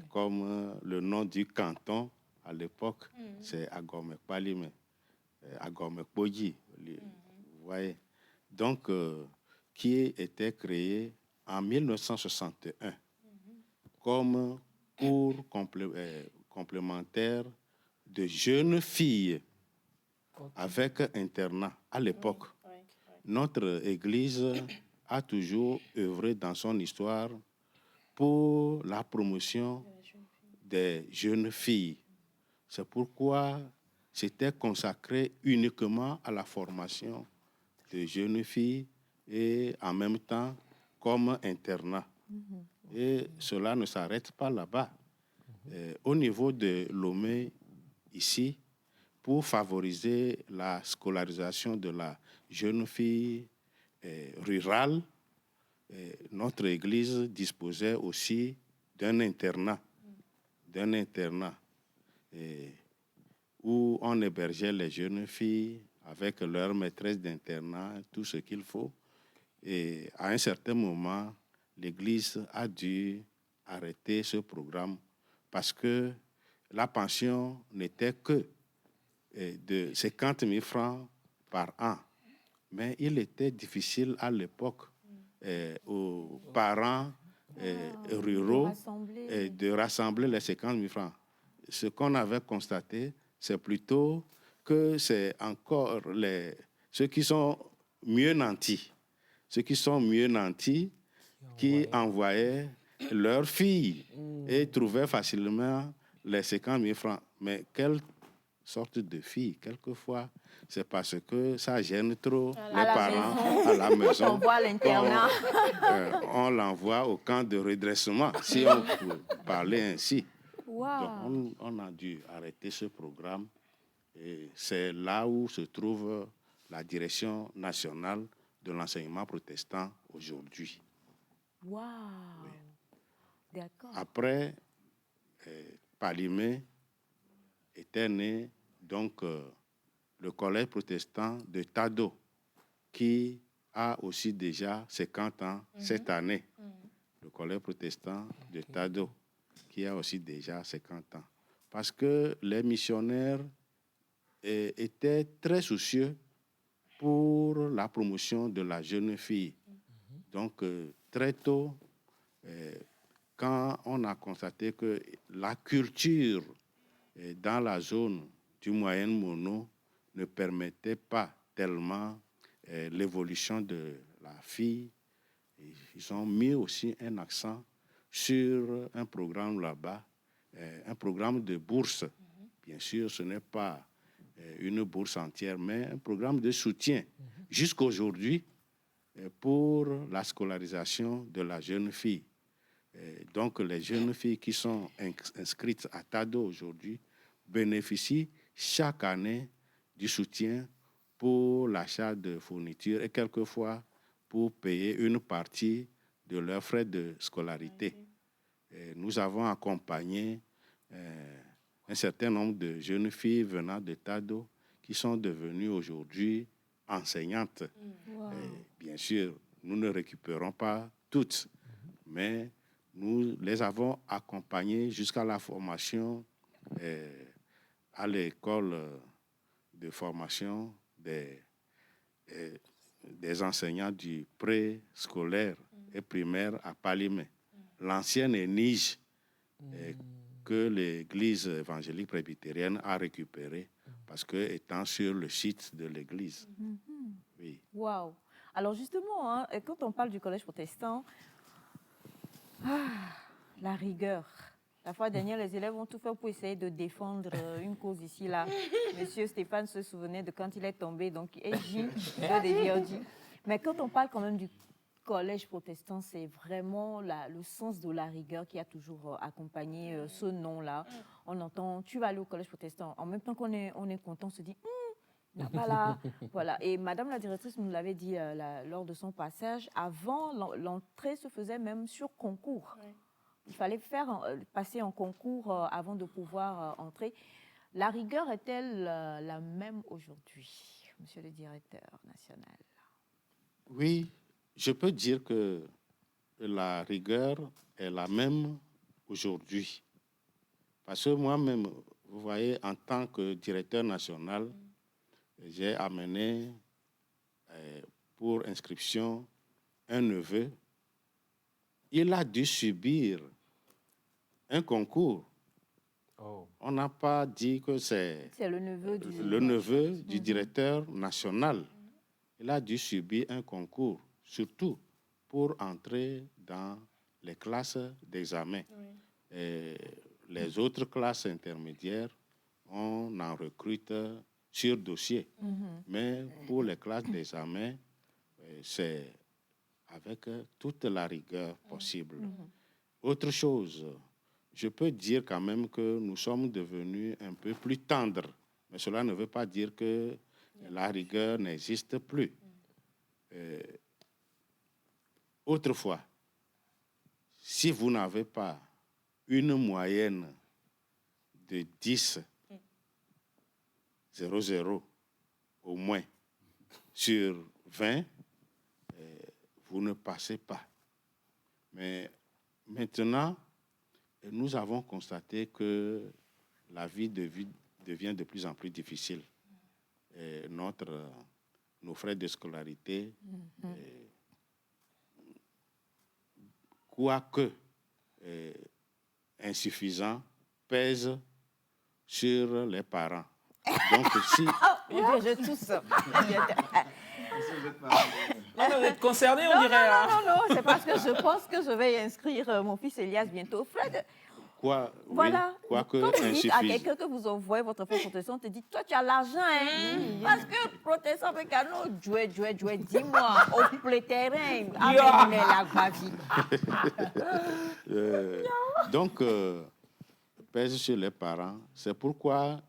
Comme le nom du canton à l'époque, c'est Agomekpalimé. Agomekpoji, vous voyez. Donc, qui était créé en 1961 comme cours complémentaire de jeunes filles avec internat. À l'époque, notre Église a toujours œuvré dans son histoire pour la promotion des jeunes filles. C'est pourquoi c'était consacré uniquement à la formation de jeunes filles et en même temps comme internat. Et cela ne s'arrête pas là-bas. Au niveau de Lomé, ici, pour favoriser la scolarisation de la jeune fille rurale, notre Église disposait aussi d'un internat où on hébergeait les jeunes filles avec leur maîtresse d'internat, tout ce qu'il faut Et à un certain moment, l'Église a dû arrêter ce programme parce que la pension n'était que de 50 000 francs par an. Mais il était difficile à l'époque aux parents ruraux de rassembler les 50 000 francs. Ce qu'on avait constaté, c'est plutôt que c'est encore ceux qui sont mieux nantis. Ceux qui sont mieux nantis qui envoyaient leurs filles et trouvaient facilement les 50 000 francs. Mais quelle sorte de filles? Quelquefois, c'est parce que ça gêne trop les parents à la maison. On voit l'internat. On l'envoie au camp de redressement, si on peut parler ainsi. Wow. Donc, on a dû arrêter ce programme. Et c'est là où se trouve la direction nationale de l'enseignement protestant aujourd'hui. Wow. D'accord. Après, Palimé était né donc le collège protestant de Tado, qui a aussi déjà 50 ans cette année. Le collège protestant de Tado, qui a aussi déjà 50 ans. Parce que les missionnaires étaient très soucieux pour la promotion de la jeune fille. Donc, très tôt, quand on a constaté que la culture dans la zone du Moyen-Mono ne permettait pas tellement l'évolution de la fille, ils ont mis aussi un accent sur un programme là-bas, un programme de bourse. Bien sûr, ce n'est pas une bourse entière, mais un programme de soutien jusqu'à aujourd'hui pour la scolarisation de la jeune fille. Donc, les jeunes filles qui sont inscrites à Tado aujourd'hui bénéficient chaque année du soutien pour l'achat de fournitures et quelquefois pour payer une partie de leurs frais de scolarité. Nous avons accompagné un certain nombre de jeunes filles venant de Tado qui sont devenues aujourd'hui enseignantes. Wow. Bien sûr, nous ne récupérons pas toutes, mais nous les avons accompagnées jusqu'à la formation à l'école de formation des enseignants du préscolaire et primaire à Palimé. L'ancienne ENIGE que l'Église évangélique presbytérienne a récupérée parce que étant sur le site de l'Église. Oui. Wow. Alors justement, hein, quand on parle du collège protestant, la rigueur. La fois dernière, les élèves ont tout fait pour essayer de défendre une cause ici, là. Monsieur Stéphane se souvenait de quand il est tombé, donc mais quand on parle quand même du collège protestant, c'est vraiment le sens de la rigueur qui a toujours accompagné ce nom-là. On entend, tu vas aller au collège protestant. En même temps qu'on est content, on se dit, il n'y a pas là. Voilà. Et Madame la directrice nous l'avait dit lors de son passage, avant, l'entrée se faisait même sur concours. Ouais. Il fallait passer en concours avant de pouvoir entrer. La rigueur est-elle la même aujourd'hui, monsieur le directeur national? Oui, je peux dire que la rigueur est la même aujourd'hui. Parce que moi-même, vous voyez, en tant que directeur national, j'ai amené pour inscription un neveu. Il a dû subir un concours. Oh. On n'a pas dit que c'est le neveu du directeur national. Il a dû subir un concours, surtout pour entrer dans les classes d'examen. Oui. Les autres classes intermédiaires, on en recrute sur dossier. Mais pour les classes d'examen, c'est avec toute la rigueur possible. Autre chose, je peux dire quand même que nous sommes devenus un peu plus tendres, mais cela ne veut pas dire que la rigueur n'existe plus. Autrefois, si vous n'avez pas une moyenne de 10, 0,0 au moins sur 20, vous ne passez pas. Mais maintenant, nous avons constaté que la vie devient de plus en plus difficile. Et nos frais de scolarité, quoique insuffisants, pèsent sur les parents. Donc, si... Je tousse. Non, mais vous êtes concerné, on dirait. Non, c'est parce que je pense que je vais inscrire mon fils Elias bientôt. Fred, voilà. Quoique quand vous dites à insuffisant. quelqu'un que vous envoyez votre frère protestant, on te dit, toi, tu as l'argent, hein? Parce que protestant avec un autre, jouet, dis-moi, au pléterrain, amène la gravie. Donc, pèse sur les parents. C'est pourquoi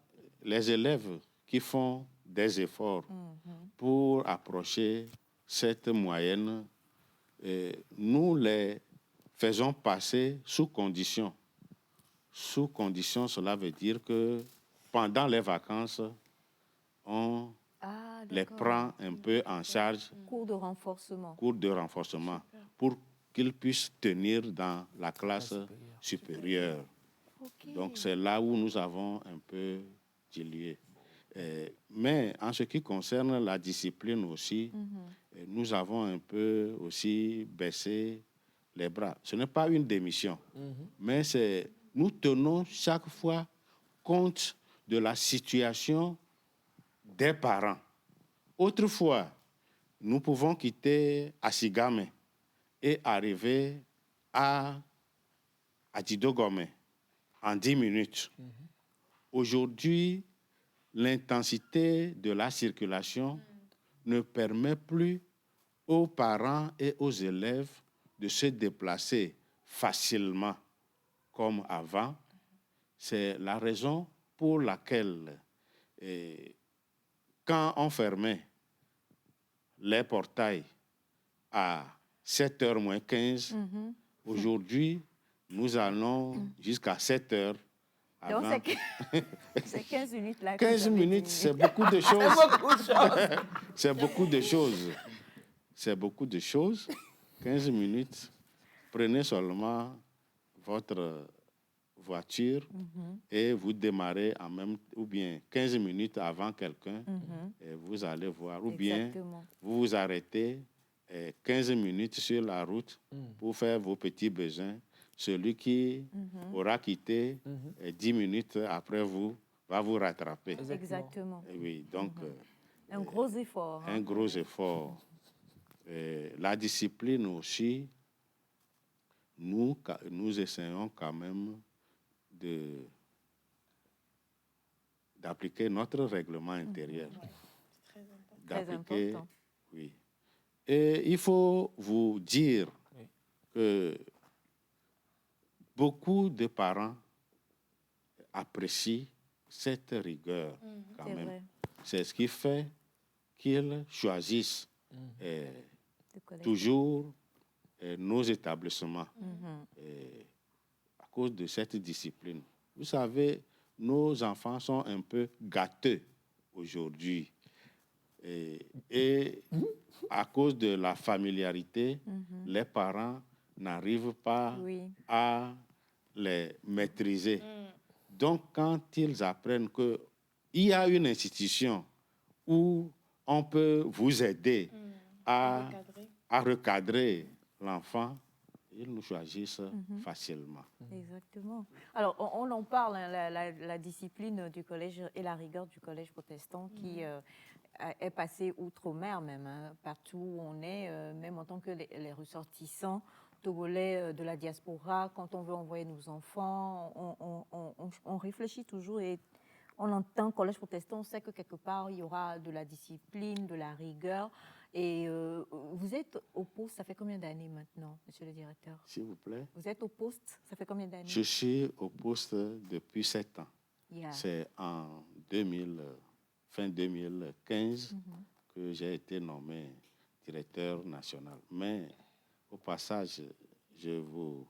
les élèves qui font des efforts pour approcher cette moyenne, nous les faisons passer sous condition. Sous condition, cela veut dire que pendant les vacances, on les prend un peu en charge. Cours de renforcement. Cours de renforcement pour qu'ils puissent tenir dans la classe supérieure. Okay. Donc, c'est là où nous avons un peu dilué. Mais en ce qui concerne la discipline aussi, nous avons un peu aussi baissé les bras. Ce n'est pas une démission, mais nous tenons chaque fois compte de la situation des parents. Autrefois, nous pouvons quitter Asigame et arriver à Didogome en 10 minutes. Aujourd'hui, l'intensité de la circulation ne permet plus aux parents et aux élèves de se déplacer facilement comme avant. C'est la raison pour laquelle, quand on fermait les portails à 7h moins 15, aujourd'hui, nous allons jusqu'à 7h. Donc, c'est 15 minutes là. 15 minutes, c'est beaucoup de choses. C'est beaucoup de choses. C'est beaucoup de choses. 15 minutes. Prenez seulement votre voiture et vous démarrez en même ou bien 15 minutes avant quelqu'un et vous allez voir. Ou bien vous vous arrêtez 15 minutes sur la route pour faire vos petits besoins. Celui qui aura quitté 10 minutes après vous va vous rattraper. Exactement. Oui, donc... un gros effort. Un gros effort. La discipline aussi, nous essayons quand même d'appliquer notre règlement intérieur. Très important. Oui. Et il faut vous dire que beaucoup de parents apprécient cette rigueur quand même. Vrai. C'est ce qui fait qu'ils choisissent toujours nos établissements à cause de cette discipline. Vous savez, nos enfants sont un peu gâteux aujourd'hui. Et à cause de la familiarité, les parents n'arrivent pas à les maîtriser. Donc, quand ils apprennent qu'il y a une institution où on peut vous aider à recadrer l'enfant, ils nous choisissent facilement. Exactement. Alors, on en parle, hein, la discipline du collège et la rigueur du collège protestant qui est passée outre-mer même, hein, partout où on est, même en tant que les ressortissants togolais de la diaspora, quand on veut envoyer nos enfants, on réfléchit toujours et on entend collège protestant, on sait que quelque part, il y aura de la discipline, de la rigueur. Et vous êtes au poste, ça fait combien d'années maintenant, monsieur le directeur? S'il vous plaît. Vous êtes au poste, ça fait combien d'années? Je suis au poste depuis 7 ans. Yeah. C'est en fin 2015 que j'ai été nommé directeur national. Mais au passage, je vous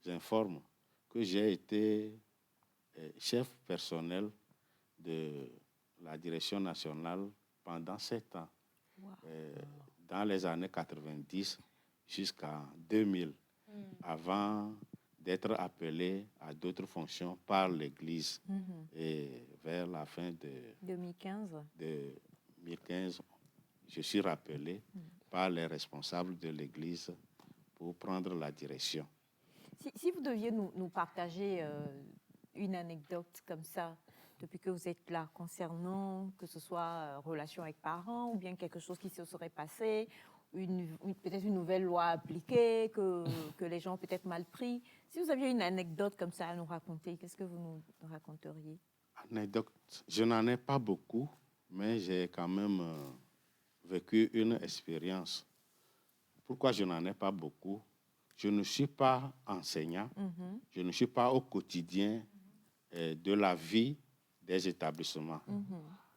informe que j'ai été chef personnel de la direction nationale pendant 7 ans. dans les années 90 jusqu'à 2000, avant d'être appelé à d'autres fonctions par l'Église. Et vers la fin de 2015, je suis rappelé par les responsables de l'Église pour prendre la direction. Si vous deviez nous partager une anecdote comme ça, depuis que vous êtes là, concernant que ce soit relation avec parents ou bien quelque chose qui se serait passé, peut-être une nouvelle loi appliquée, que les gens ont peut-être mal pris. Si vous aviez une anecdote comme ça à nous raconter, qu'est-ce que vous nous raconteriez? Anecdote, je n'en ai pas beaucoup, mais j'ai quand même vécu une expérience. Pourquoi je n'en ai pas beaucoup? Je ne suis pas enseignant, je ne suis pas au quotidien de la vie des établissements.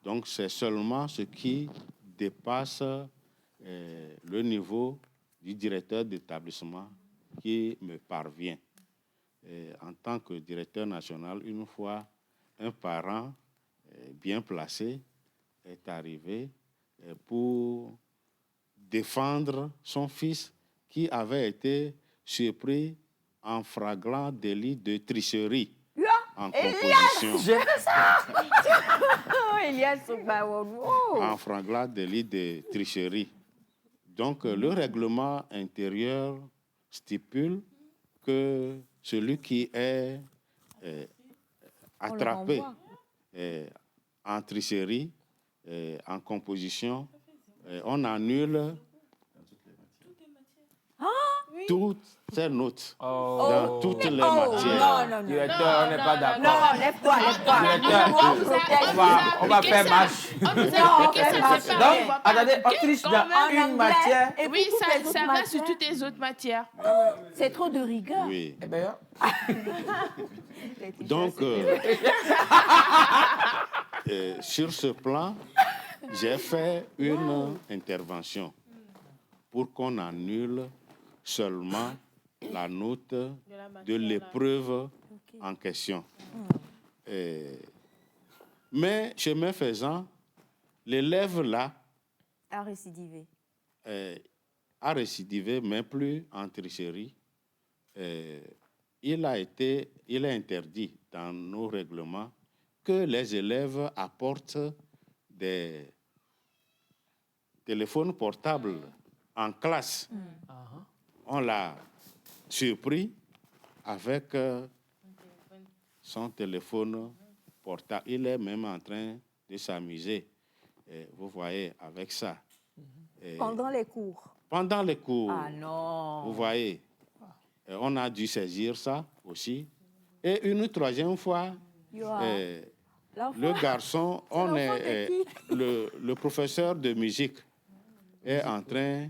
Donc, c'est seulement ce qui dépasse le niveau du directeur d'établissement qui me parvient. En tant que directeur national, une fois, un parent bien placé est arrivé pour défendre son fils qui avait été surpris en flagrant délit de tricherie en composition. J'ai fait ça. En flagrant délit de tricherie. Donc, le règlement intérieur stipule que celui qui est attrapé en tricherie, en composition, on annule toutes ces notes dans toutes les matières. Non, directeur, on n'est pas d'accord. Non, lève-toi. On va faire marche. Donc, attendez, on triche dans une matière. Oui, ça va sur toutes les autres matières. C'est trop de rigueur. Oui. Eh bien, donc, sur ce plan, j'ai fait une intervention pour qu'on annule seulement la note de l'épreuve en question. Mais chemin faisant, l'élève là A récidivé. A récidivé, mais plus en tricherie. Il est interdit dans nos règlements que les élèves apportent des téléphones portables en classe. On l'a surpris avec son téléphone portable. Il est même en train de s'amuser, vous voyez, avec ça. Pendant les cours. Pendant les cours. Ah non. Vous voyez, on a dû saisir ça aussi. Et une troisième fois, le garçon, le professeur de musique est en train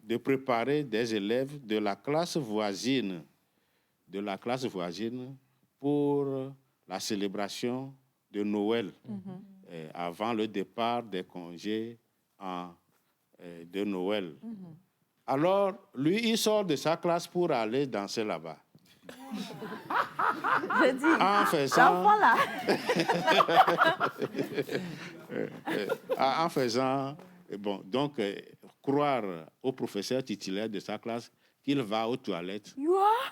de préparer des élèves de la classe voisine pour la célébration de Noël, avant le départ des congés de Noël. Alors, lui, il sort de sa classe pour aller danser là-bas. Je dis, l'enfant là. En faisant, bon, donc, croire au professeur titulaire de sa classe qu'il va aux toilettes.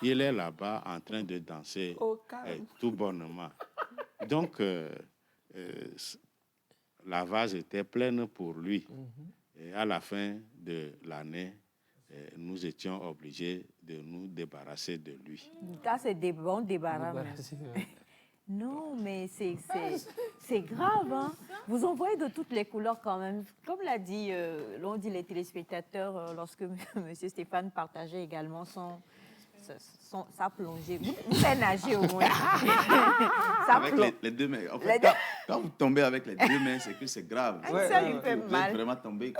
Il est là-bas en train de danser tout bonnement. Donc, la vase était pleine pour lui. Et à la fin de l'année, nous étions obligés de nous débarrasser de lui. Ça, c'est des bons débarras. Non, mais c'est grave. Hein? Vous en voyez de toutes les couleurs quand même. Comme l'ont dit les téléspectateurs lorsque M. Stéphane partageait également sa plongée. Vous faites nager au moins. Avec les deux mains. En fait, quand vous tombez avec les deux mains, c'est que c'est grave. Ça lui fait vous mal. êtes vraiment tombé.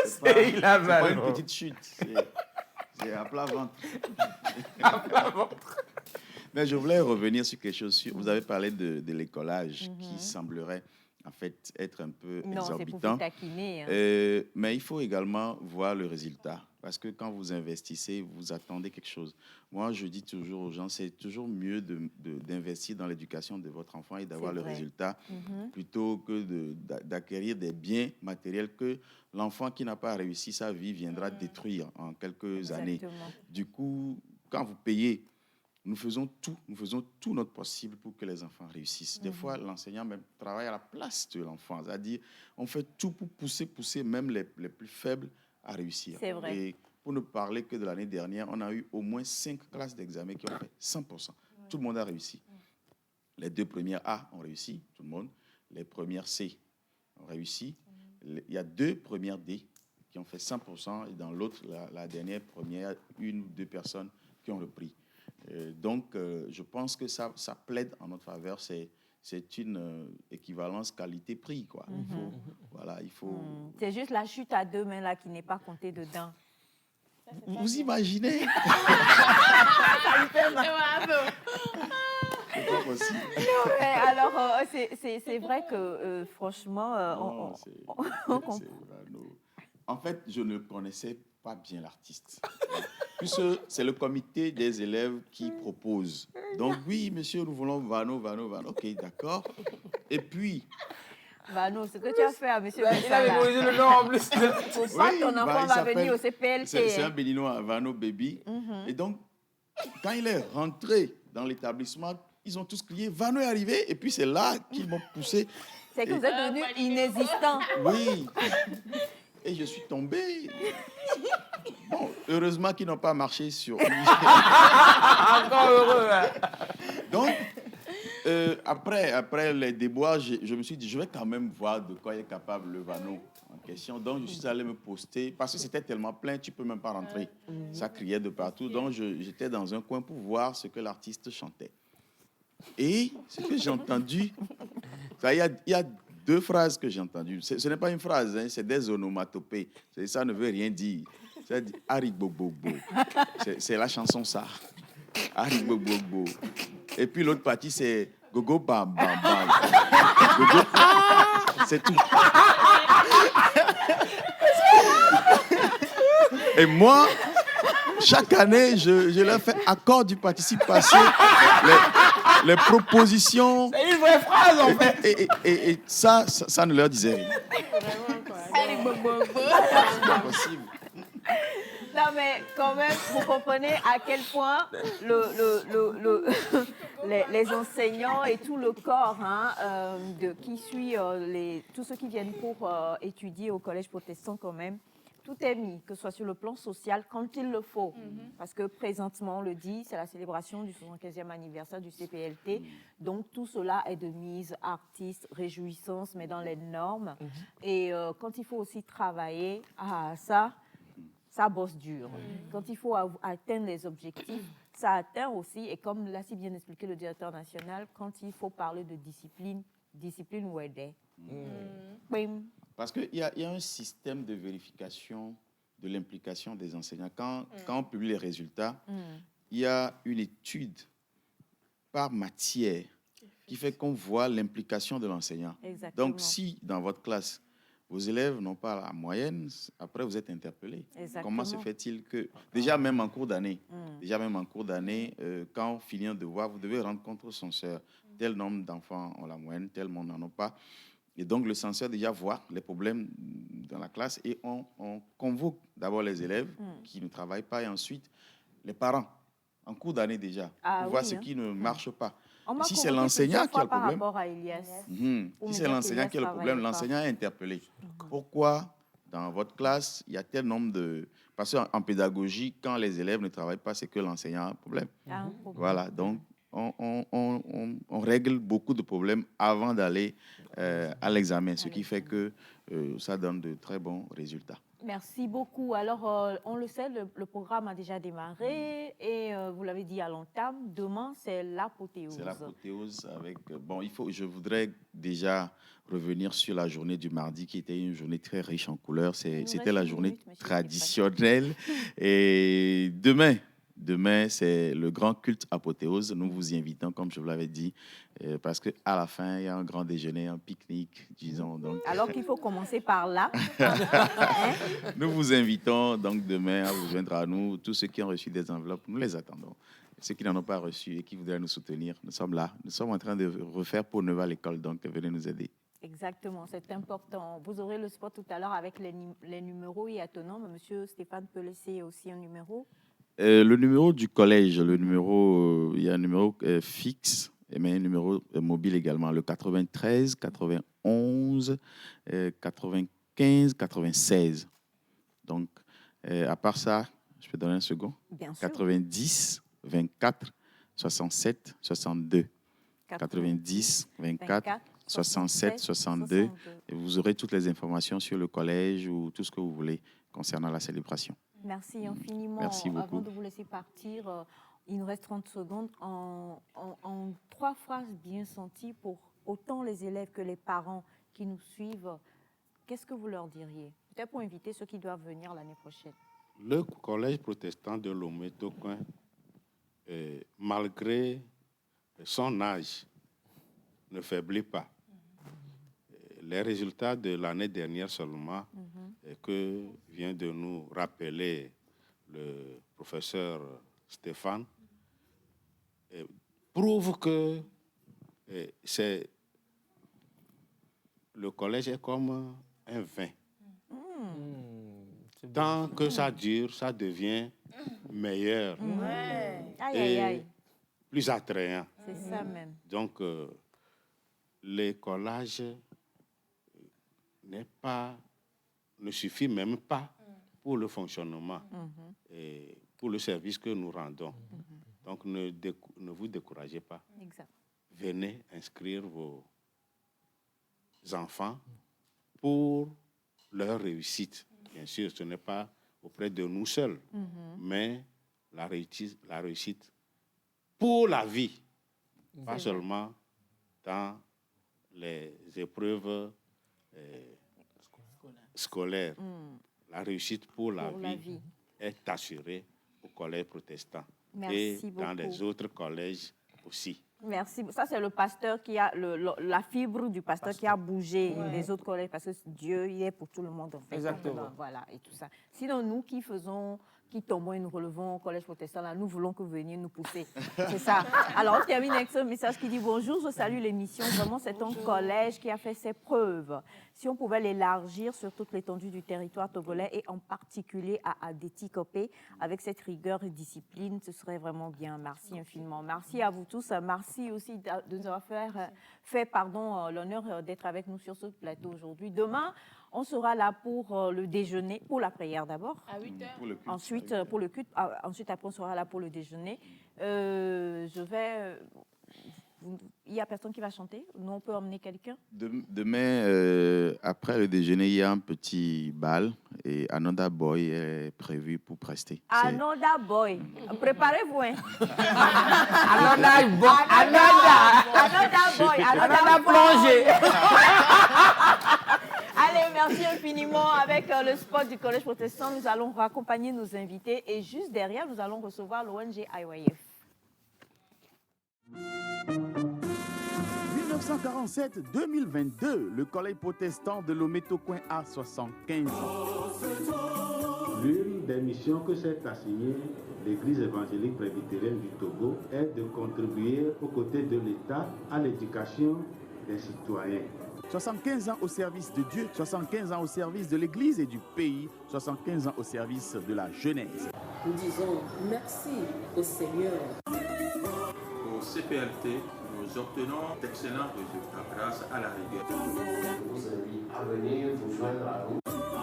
C'est pas une petite chute. C'est à plat ventre. Mais je voulais revenir sur quelque chose. Vous avez parlé de l'écolage qui semblerait en fait être un peu exorbitant. C'est pour vous taquiner. Hein. Mais il faut également voir le résultat. Parce que quand vous investissez, vous attendez quelque chose. Moi, je dis toujours aux gens, c'est toujours mieux d'investir dans l'éducation de votre enfant et d'avoir le résultat plutôt que d'acquérir des biens matériels que l'enfant qui n'a pas réussi sa vie viendra détruire en quelques années. Du coup, quand vous payez, nous faisons tout notre possible pour que les enfants réussissent. Des fois, l'enseignant même travaille à la place de l'enfant. C'est-à-dire, on fait tout pour pousser même les plus faibles à réussir. C'est vrai. Et pour ne parler que de l'année dernière, on a eu au moins 5 classes d'examen qui ont fait 100%. Tout le monde a réussi. Les 2 premières A ont réussi, tout le monde. Les premières C ont réussi. Il y a 2 premières D qui ont fait 100%. Et dans l'autre, la dernière première, 1 ou 2 personnes qui ont repris. Donc, je pense que ça plaide en notre faveur. C'est une équivalence qualité-prix, quoi. Il faut... C'est juste la chute à 2 mains là qui n'est pas comptée dedans. Vous imaginez? C'est pas possible. Alors, c'est vrai que, franchement, En fait, je ne connaissais pas bien l'artiste. Puisque c'est le comité des élèves qui propose. Donc, oui, monsieur, nous voulons Vano. OK, d'accord. Et puis... Vano, ce que tu as fait à monsieur Il avait posé le nom en plus. Faut pas que ton enfant va venir au CPLT. C'est un béninois, Vano Baby. Et donc, quand il est rentré dans l'établissement, ils ont tous crié, Vano est arrivé. Et puis, c'est là qu'ils m'ont poussé. C'est que vous êtes devenu inexistant. Oui. Et je suis tombé. Bon, heureusement qu'ils n'ont pas marché sur lui. Encore heureux. Hein. Donc, après les déboires, je me suis dit, je vais quand même voir de quoi est capable le Vano en question. Donc, je suis allé me poster, parce que c'était tellement plein, tu ne peux même pas rentrer. Ça criait de partout. Donc, j'étais dans un coin pour voir ce que l'artiste chantait. Et ce que j'ai entendu, il y a 2 phrases que j'ai entendues. Ce n'est pas une phrase, hein, c'est des onomatopées. Ça ne veut rien dire. Ça dit Haribobobo. C'est la chanson ça. Haribobobo. Et puis l'autre partie, c'est Gogo Bam Bam Bam. Gogo. C'est tout. Et moi, chaque année, je leur fais accord du participe passé, les propositions. C'est une vraie phrase, en fait. Et ça ne leur disait rien. C'est pas possible. Non, mais quand même, vous comprenez à quel point les enseignants et tout le corps qui suit tous ceux qui viennent pour étudier au collège protestant quand même, tout est mis, que ce soit sur le plan social, quand il le faut. Parce que présentement, on le dit, c'est la célébration du 75e anniversaire du CPLT. Donc, tout cela est de mise, artiste, réjouissance, mais dans les normes. Et quand il faut aussi travailler, ça bosse dur. Quand il faut atteindre les objectifs, ça atteint aussi. Et comme l'a si bien expliqué le directeur national, quand il faut parler de discipline où elle est. Parce qu'il y a un système de vérification de l'implication des enseignants. Quand on publie les résultats, il y a une étude par matière qui fait qu'on voit l'implication de l'enseignant. Donc, si dans votre classe, vos élèves n'ont pas la moyenne, après vous êtes interpellé. Comment se fait-il que, déjà même en cours d'année, quand on finit un devoir, vous devez rendre compte au censeur. Tel nombre d'enfants ont la moyenne, tel monde n'en a pas. Et donc, le censeur déjà voit les problèmes dans la classe et on convoque d'abord les élèves qui ne travaillent pas et ensuite les parents, en cours d'année déjà, pour voir ce qui ne marche pas. Si c'est l'enseignant qui a le problème, si c'est l'enseignant qui a le problème, l'enseignant est interpellé. Pourquoi dans votre classe, il y a tel nombre de... Parce qu'en pédagogie, quand les élèves ne travaillent pas, c'est que l'enseignant a un problème. Voilà, donc on règle beaucoup de problèmes avant d'aller à l'examen, ce qui fait que ça donne de très bons résultats. Merci beaucoup. Alors, on le sait, le programme a déjà démarré et vous l'avez dit à l'entame, demain, c'est l'apothéose. C'est l'apothéose avec... je voudrais déjà revenir sur la journée du mardi qui était une journée très riche en couleurs. C'était la journée traditionnelle. Et demain, Demain, c'est le grand culte apothéose. Nous vous y invitons, comme je vous l'avais dit, parce qu'à la fin, il y a un grand déjeuner, un pique-nique, disons. Donc, Alors qu'il faut commencer par là. nous vous invitons donc demain à vous joindre à nous. Tous ceux qui ont reçu des enveloppes, nous les attendons. Ceux qui n'en ont pas reçu et qui voudraient nous soutenir, nous sommes là. Nous sommes en train de refaire pour Neva l'école, donc venez nous aider. Exactement, c'est important. Vous aurez le spot tout à l'heure avec les numéros y attenants. Mais Monsieur Stéphane peut laisser aussi un numéro. Le numéro du collège, il y a un numéro fixe, mais un numéro mobile également, le 93 91 95 96. Donc, à part ça, je peux donner un second. Bien sûr. 90 24 67 62. 90 24 67 62. Et vous aurez toutes les informations sur le collège ou tout ce que vous voulez concernant la célébration. Merci infiniment. Merci beaucoup. Avant de vous laisser partir, il nous reste 30 secondes. En 3 phrases bien senties pour autant les élèves que les parents qui nous suivent, qu'est-ce que vous leur diriez? Peut-être pour inviter ceux qui doivent venir l'année prochaine. Le collège protestant de Lomé-Tokoin, malgré son âge, ne faiblit pas. Les résultats de l'année dernière seulement, que vient de nous rappeler le professeur Stéphane, prouvent que le collège est comme un vin. Tant que ça dure, ça devient meilleur et plus attrayant. C'est ça même. Donc, le collège ne suffit même pas pour le fonctionnement et pour le service que nous rendons. Donc, ne vous découragez pas. Exact. Venez inscrire vos enfants pour leur réussite. Bien sûr, ce n'est pas auprès de nous seuls, mais la réussite pour la vie, pas seulement dans les épreuves scolaires. La réussite pour la vie est assurée au collège protestant. Merci et dans beaucoup. les autres collèges aussi. Merci. Ça, c'est le pasteur qui a la fibre du pasteur qui a bougé les autres collèges parce que Dieu, il est pour tout le monde. En fait. Exactement. Donc, voilà, et tout ça. Sinon, nous qui tombons et nous relevons au collège protestant, là, nous voulons que vous veniez nous pousser. C'est ça. Alors, on termine avec ce message qui dit bonjour, je salue l'émission. Vraiment, c'est un collège qui a fait ses preuves. Si on pouvait l'élargir sur toute l'étendue du territoire togolais et en particulier à Adéti-Kopé, avec cette rigueur et discipline, ce serait vraiment bien. Merci infiniment. Merci à vous tous. Merci aussi de nous avoir fait l'honneur d'être avec nous sur ce plateau aujourd'hui. Demain, on sera là pour le déjeuner, pour la prière d'abord. À 8 heures. Ensuite, pour le culte. Ensuite, après, on sera là pour le déjeuner. Il n'y a personne qui va chanter? Nous, on peut emmener quelqu'un? Demain, après le déjeuner, il y a un petit bal et Ananda Boy est prévu pour prester. Ananda Boy. Préparez-vous. Hein. Ananda Boy. Ananda plongée. Allez, merci infiniment. Avec le spot du Collège protestant, nous allons raccompagner nos invités et juste derrière, nous allons recevoir l'ONG IYF. 1947-2022, le collège protestant de Lomé-Tokoin a 75 ans. L'une des missions que s'est assignée l'Église évangélique presbytérienne du Togo est de contribuer aux côtés de l'État à l'éducation des citoyens. 75 ans au service de Dieu, 75 ans au service de l'Église et du pays, 75 ans au service de la jeunesse. Nous disons merci au Seigneur. Au CPLT, nous obtenons d'excellents résultats grâce à la rigueur. Je vous invite à venir vous joindre à nous.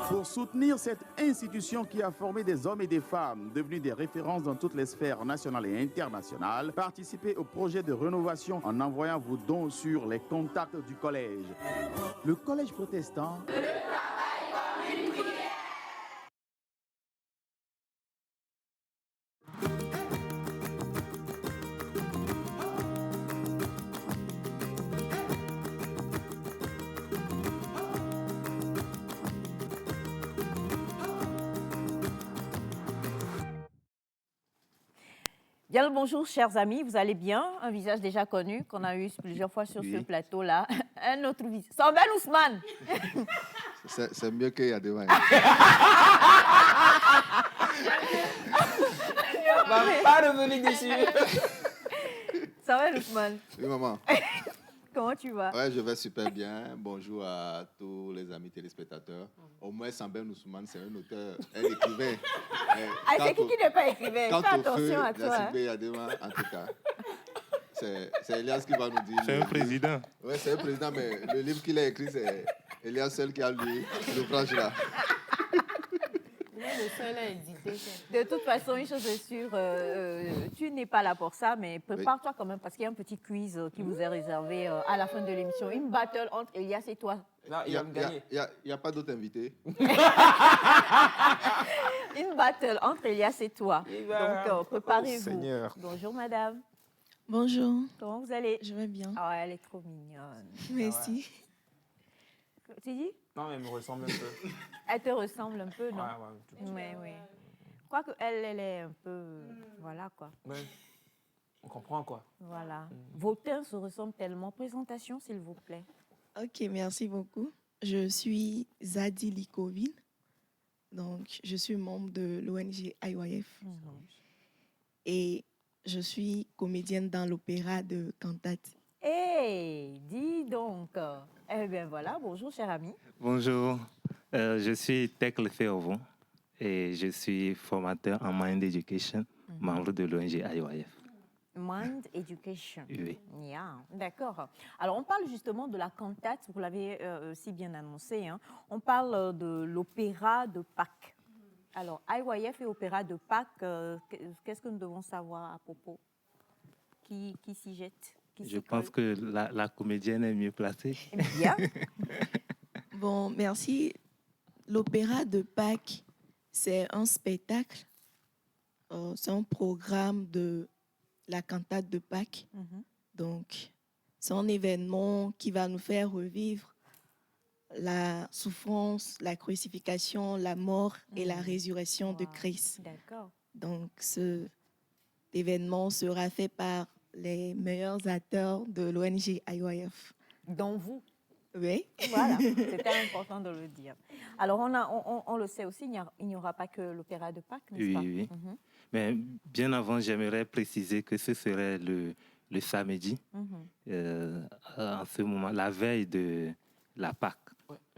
Pour soutenir cette institution qui a formé des hommes et des femmes devenus des références dans toutes les sphères nationales et internationales, participez au projet de rénovation en envoyant vos dons sur les contacts du collège. Le collège protestant... Bien le bonjour, chers amis, vous allez bien? Un visage déjà connu qu'on a eu plusieurs fois sur ce plateau-là. Un autre visage. Sambel Ousmane. C'est mieux qu'il y a demain. On va pas revenir dessus. Sambel Ousmane. Oui, maman. Comment tu vas? Ouais, je vais super bien. Bonjour à tous les amis téléspectateurs. Au moins, Sambel Ousmane, c'est un auteur, un écrivain. Ah, c'est qui n'est pas écrivain? Fais attention à toi. En tout cas, c'est Elias qui va nous dire. C'est un président. Oui, c'est un président, mais le livre qu'il a écrit, c'est Elias seul qui a lu l'ouvrage là. Le seul à éditer. De toute façon, une chose est sûre, tu n'es pas là pour ça, mais prépare-toi quand même parce qu'il y a un petit quiz qui vous est réservé à la fin de l'émission. Une battle entre Elias et toi. Non, il va me gagner. Il n'y a pas d'autres invités. Une battle entre Elias et toi. Donc, préparez-vous. Seigneur. Bonjour, madame. Bonjour. Comment vous allez? Je vais bien. Ah, elle est trop mignonne. Merci. Tu dis? Non, mais elle me ressemble un peu. Elle te ressemble un peu, non? Oui. Oui. Quoique elle est un peu... Voilà, quoi. Ouais. On comprend, quoi. Voilà. Vos teints se ressemblent tellement. Présentation, s'il vous plaît. Ok, merci beaucoup. Je suis Zadi Likovine. Donc, je suis membre de l'ONG IYF. Et je suis comédienne dans l'opéra de Cantate. Hey, dis donc. Eh bien voilà, bonjour cher ami. Bonjour, je suis Tekle Féovon et je suis formateur en Mind Education, membre de l'ONG IYF. Mind Education. Oui. Yeah, d'accord. Alors, on parle justement de la cantate, vous l'avez si bien annoncé. Hein. On parle de l'opéra de Pâques. Alors, IYF et opéra de Pâques, qu'est-ce que nous devons savoir à propos? Qui s'y jette? Je pense que la comédienne est mieux placée. Bien. Bon, merci. L'opéra de Pâques, c'est un spectacle, c'est un programme de la cantate de Pâques. Donc, c'est un événement qui va nous faire revivre la souffrance, la crucifixion, la mort et la résurrection de Christ. D'accord. Donc, cet événement sera fait par les meilleurs acteurs de l'ONG IYF. Dont vous. Oui. Voilà, c'était important de le dire. Alors, on le sait aussi, il n'y aura pas que l'opéra de Pâques, n'est-ce pas? Oui. Mais bien avant, j'aimerais préciser que ce serait le samedi, en ce moment, la veille de la Pâques,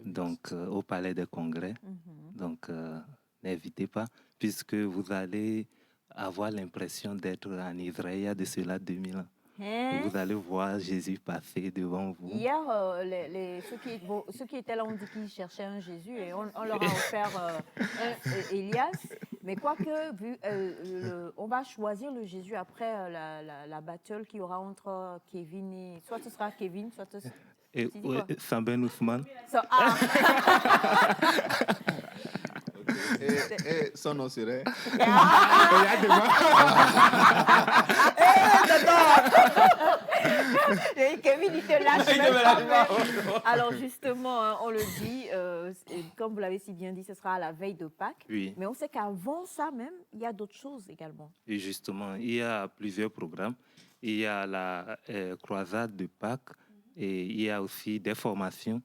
donc au Palais des Congrès. Donc, n'hésitez pas, puisque vous allez avoir l'impression d'être en Israël il y a de cela 2000 ans. Vous allez voir Jésus passer devant vous. Hier, ceux qui étaient là ont dit qu'ils cherchaient un Jésus et on leur a offert un Elias. Mais quoique, on va choisir le Jésus après la battle qu'il y aura entre Kevin et... Soit ce sera Kevin, soit ce sera... Et Sambel Ousmane. Et son nom serait... Kevin, il te lâche même pas. Alors justement, hein, on le dit, comme vous l'avez si bien dit, ce sera à la veille de Pâques. Oui. Mais on sait qu'avant ça même, il y a d'autres choses également. Et justement, il y a plusieurs programmes. Il y a la croisade de Pâques et il y a aussi des formations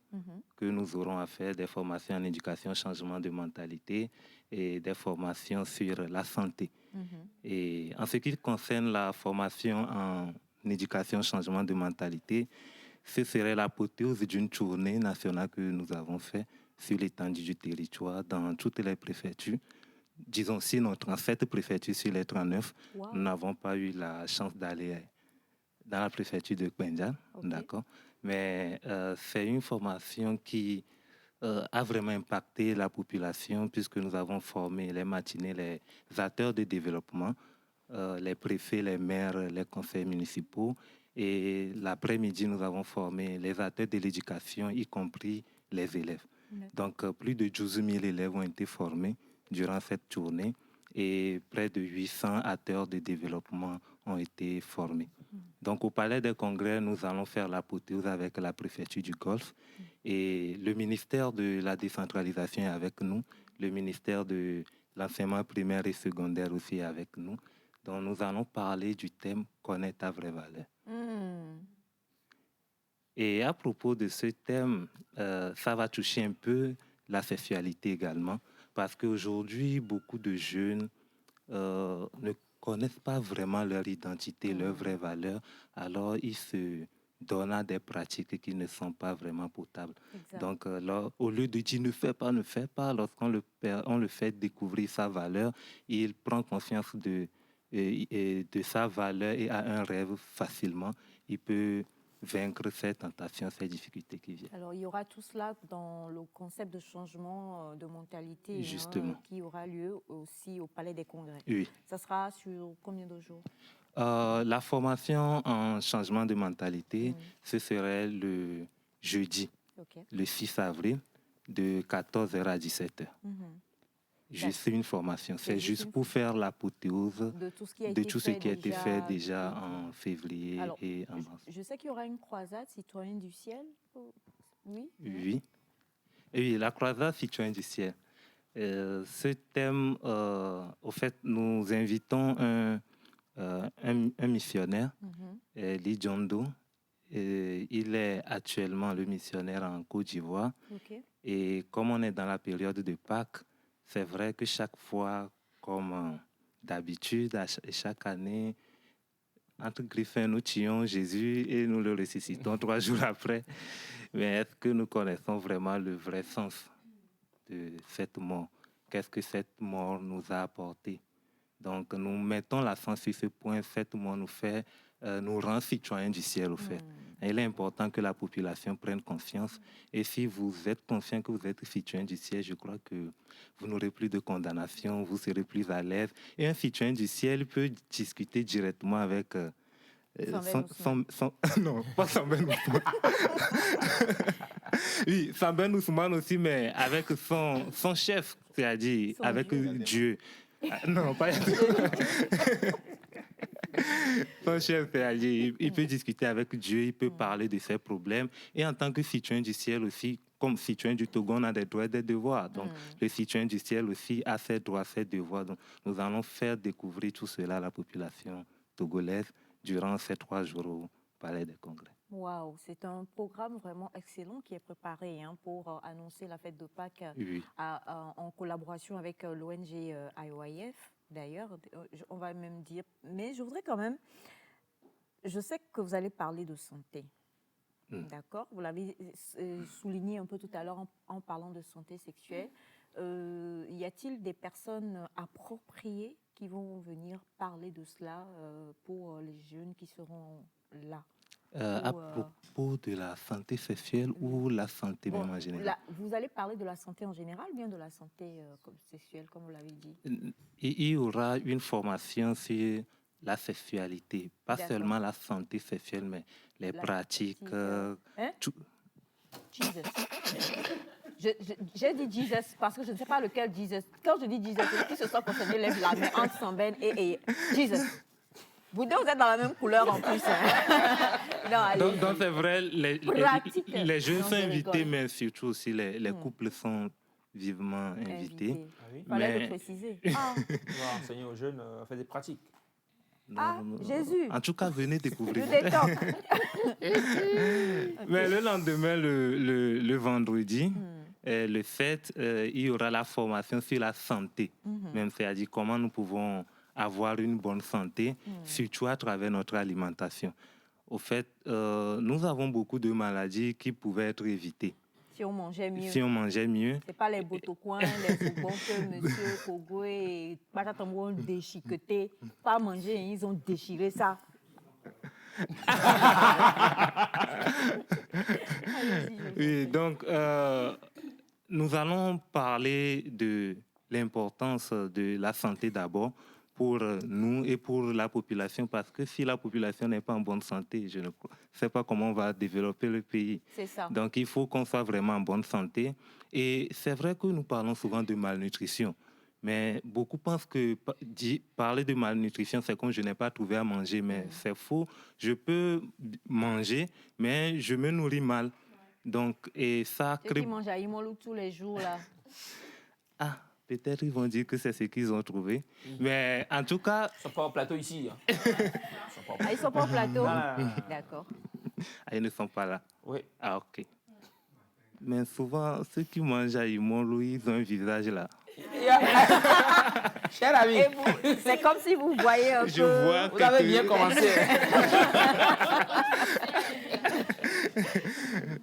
que nous aurons à faire, des formations en éducation, changement de mentalité et des formations sur la santé. Et en ce qui concerne la formation en éducation, changement de mentalité, ce serait l'apothéose d'une tournée nationale que nous avons faite sur l'étendue du territoire dans toutes les préfectures. Disons, sinon 37 préfectures sur les 39, nous n'avons pas eu la chance d'aller dans la préfecture de Kpenja, d'accord. Mais c'est une formation qui a vraiment impacté la population puisque nous avons formé les matinées, les acteurs de développement, les préfets, les maires, les conseils municipaux. Et l'après-midi, nous avons formé les acteurs de l'éducation, y compris les élèves. Donc, plus de 12 000 élèves ont été formés durant cette journée et près de 800 acteurs de développement ont été formés. Donc, au Palais des Congrès, nous allons faire l'apothéose avec la préfecture du Golfe et le ministère de la décentralisation est avec nous, le ministère de l'enseignement primaire et secondaire aussi est avec nous. Donc, nous allons parler du thème « Connaître ta vraie valeur ». Et à propos de ce thème, ça va toucher un peu la sexualité également, parce qu'aujourd'hui, beaucoup de jeunes ne connaissent pas vraiment leur identité, leur vraie valeur, alors ils se donnent à des pratiques qui ne sont pas vraiment potables. Exact. Donc, au lieu de dire ne fais pas, lorsqu'on on le fait découvrir sa valeur, il prend conscience de sa valeur et a un rêve facilement. Il peut vaincre ces tentations, ces difficultés qui viennent. Alors, il y aura tout cela dans le concept de changement de mentalité qui aura lieu aussi au Palais des Congrès. Oui. Ça sera sur combien de jours? La formation en changement de mentalité, ce serait le jeudi, le 6 avril, de 14h à 17h. Juste une formation. C'est juste pour faire l'apothéose de tout ce qui a été fait déjà en février et en mars. Je sais qu'il y aura une croisade citoyenne du ciel. Oui. Oui. Et oui, la croisade citoyenne du ciel. Ce thème, au fait, nous invitons un missionnaire, Lee John-do. Il est actuellement le missionnaire en Côte d'Ivoire. Et comme on est dans la période de Pâques, c'est vrai que chaque fois, comme d'habitude, chaque année, entre griffins, nous tuons Jésus et nous le ressuscitons 3 jours après. Mais est-ce que nous connaissons vraiment le vrai sens de cette mort? Qu'est-ce que cette mort nous a apporté? Donc, nous mettons l'accent sur ce point. Cette mort nous rend citoyens du ciel, au fait. Et il est important que la population prenne conscience. Et si vous êtes conscient que vous êtes citoyen du ciel, je crois que vous n'aurez plus de condamnation, vous serez plus à l'aise. Et un citoyen du ciel peut discuter directement avec... non, pas Sambène Ousmane. Oui, Sambène Ousmane aussi, mais avec son chef, c'est-à-dire avec Dieu. Non, pas son chef, c'est-à-dire il peut discuter avec Dieu, il peut parler de ses problèmes. Et en tant que citoyen du ciel aussi, comme citoyen du Togo, on a des droits et des devoirs. Donc, le citoyen du ciel aussi a ses droits, ses devoirs. Donc, nous allons faire découvrir tout cela à la population togolaise durant ces 3 jours au Palais des Congrès. Waouh, c'est un programme vraiment excellent qui est préparé pour annoncer la fête de Pâques en collaboration avec l'ONG IOIF. D'ailleurs, on va même dire, mais je voudrais quand même, je sais que vous allez parler de santé, d'accord? Vous l'avez souligné un peu tout à l'heure en parlant de santé sexuelle. Y a-t-il des personnes appropriées qui vont venir parler de cela pour les jeunes qui seront là? À propos de la santé sexuelle ou la santé même en général? Vous allez parler de la santé en général ou bien de la santé sexuelle, comme vous l'avez dit? Il y aura une formation sur la sexualité, pas seulement la santé sexuelle, mais les pratiques. Jesus. J'ai dit Jesus parce que je ne sais pas lequel Jesus. Quand je dis Jesus, qui se soit concerné lève la main entre Sambène et Jesus. Vous deux, vous êtes dans la même couleur en plus. Donc c'est vrai, les jeunes sont invités, mais surtout aussi les couples sont vivement invités. Il fallait le préciser. On va enseigner aux jeunes à faire des pratiques. Jésus. En tout cas, venez découvrir. Le Mais le lendemain, le vendredi, le 7, il y aura la formation sur la santé. Même c'est-à-dire comment nous pouvons avoir une bonne santé, surtout à travers notre alimentation. Au fait, nous avons beaucoup de maladies qui pouvaient être évitées. Si on mangeait mieux. Si on mangeait mieux. Ce n'est pas les botocoins, les bonbons que M. Kogo et Batatambo ont déchiqueté. Pas manger, ils ont déchiré ça. Oui, donc, nous allons parler de l'importance de la santé d'abord pour nous et pour la population, parce que si la population n'est pas en bonne santé, je ne sais pas comment on va développer le pays. C'est ça. Donc, il faut qu'on soit vraiment en bonne santé. Et c'est vrai que nous parlons souvent de malnutrition, mais beaucoup pensent que parler de malnutrition, c'est comme je n'ai pas trouvé à manger, mais c'est faux. Je peux manger, mais je me nourris mal. Donc, et ça crée... Ceux qui mangent à Imolou tous les jours, là. peut-être ils vont dire que c'est ce qu'ils ont trouvé. Mais en tout cas... Ils ne sont pas au plateau ici. Ah, ils ne sont pas au plateau. Ah. D'accord. Ah, ils ne sont pas là. Oui. Ah, ok. Mais souvent, ceux qui mangent à Imolo, ils ont un visage là. Cher ami. Et c'est comme si vous voyez un Je peu... vois Vous avez bien commencé.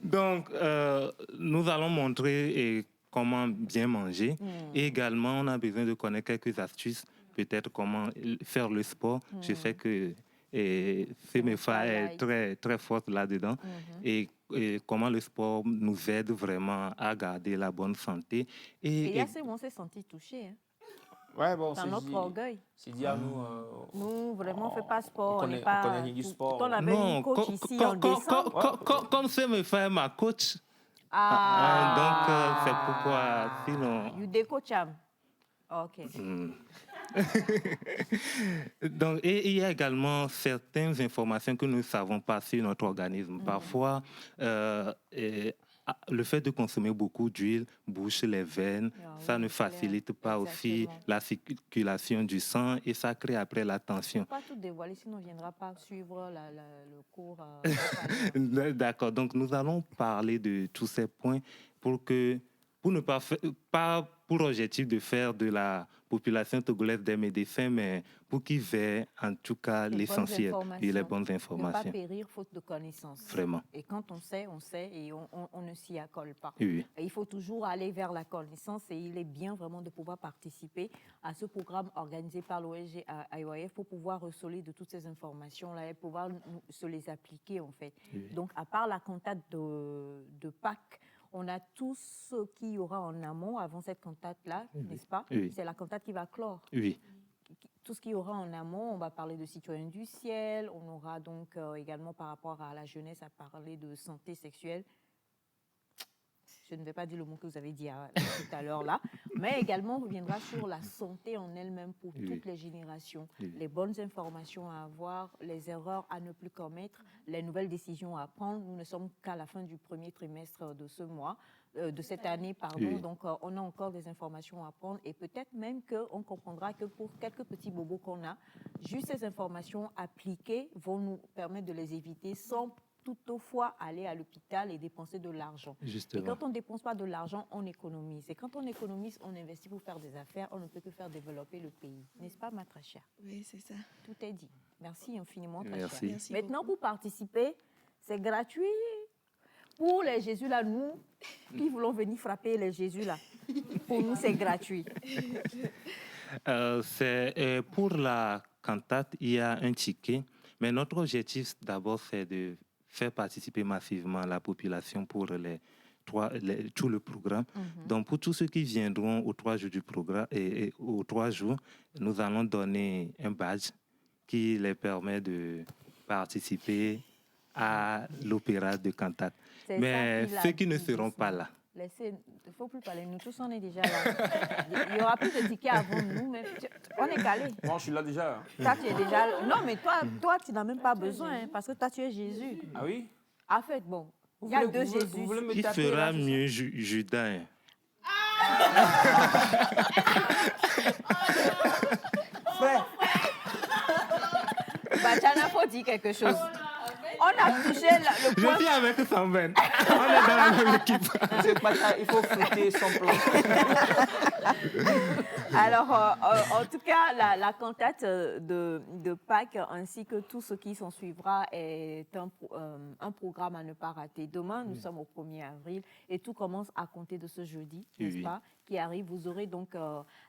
Donc, nous allons montrer comment bien manger. Et également, on a besoin de connaître quelques astuces, peut-être comment faire le sport. Je sais que Semefa est très, très forte là-dedans. Et comment le sport nous aide vraiment à garder la bonne santé. Et là, on s'est senti touché. Hein. Ouais, bon, c'est notre orgueil. C'est dit à nous. Nous, vraiment, on ne fait pas sport. On connaît rien du sport. On avait une coach ici en décembre. Comme Semefa est ma coach. Donc, c'est pourquoi, sinon... You décoacham. OK. Donc, et il y a également certaines informations que nous ne savons pas sur notre organisme. Parfois, le fait de consommer beaucoup d'huile bouche les veines, ça ne facilite pas aussi la circulation du sang et ça crée après la tension. Il ne faut pas tout dévoiler, sinon on ne viendra pas suivre le cours. D'accord, donc nous allons parler de tous ces points pour ne pas pour objectif de faire de la population togolaise des médecins, mais pour qu'ils aient en tout cas l'essentiel et les bonnes informations. Ne pas périr faute de connaissances. Vraiment. Et quand on sait et on ne s'y accole pas. Oui. Et il faut toujours aller vers la connaissance et il est bien vraiment de pouvoir participer à ce programme organisé par l'ONG IOF pour pouvoir receler de toutes ces informations-là et pouvoir se les appliquer en fait. Oui. Donc à part la cantate de Pâques, on a tout ce qu'il y aura en amont avant cette cantate-là, n'est-ce pas? Oui. C'est la cantate qui va clore. Oui. Tout ce qu'il y aura en amont, on va parler de citoyens du ciel, on aura donc également par rapport à la jeunesse à parler de santé sexuelle. Je ne vais pas dire le mot que vous avez dit tout à l'heure là, mais également on reviendra sur la santé en elle-même pour toutes les générations, les bonnes informations à avoir, les erreurs à ne plus commettre, les nouvelles décisions à prendre. Nous ne sommes qu'à la fin du premier trimestre de ce mois, de cette année, pardon. Donc on a encore des informations à prendre et peut-être même qu'on comprendra que pour quelques petits bobos qu'on a, juste ces informations appliquées vont nous permettre de les éviter sans toutefois aller à l'hôpital et dépenser de l'argent. Justement. Et quand on ne dépense pas de l'argent, on économise. Et quand on économise, on investit pour faire des affaires. On ne peut que faire développer le pays. N'est-ce pas, ma très chère? Oui, c'est ça. Tout est dit. Merci infiniment, très Merci. chère. Merci Maintenant, beaucoup. pour participer, c'est gratuit. Pour les Jésus là, nous qui voulons venir frapper les Jésus là, pour nous, c'est gratuit. Pour la cantate, il y a un ticket. Mais notre objectif, d'abord, c'est de faire participer massivement la population pour tout le programme. Donc, pour tous ceux qui viendront aux 3 jours du programme, et aux 3 jours, nous allons donner un badge qui les permet de participer à l'opéra de cantate. Mais ceux qui ne seront pas là. Il ne faut plus parler. Nous tous, on est déjà là. Il n'y aura plus de tickets avant nous, mais on est calé. Moi, je suis là déjà. Toi, tu es déjà là. Non, mais toi tu n'as même pas besoin, hein, parce que toi, tu es Jésus. Ah oui? En fait, bon, il y a deux Jésus. Il fera mieux Judas. Hein. Frère. Bachana, faut dire quelque chose. On a touché le point. Je suis avec Samben. On est dans la même équipe. Il faut fêter son plan. Alors, en tout cas, la cantate de Pâques ainsi que tout ce qui s'en suivra est un programme à ne pas rater. Demain, nous sommes au 1er avril et tout commence à compter de ce jeudi, n'est-ce pas, qui arrive. Vous aurez donc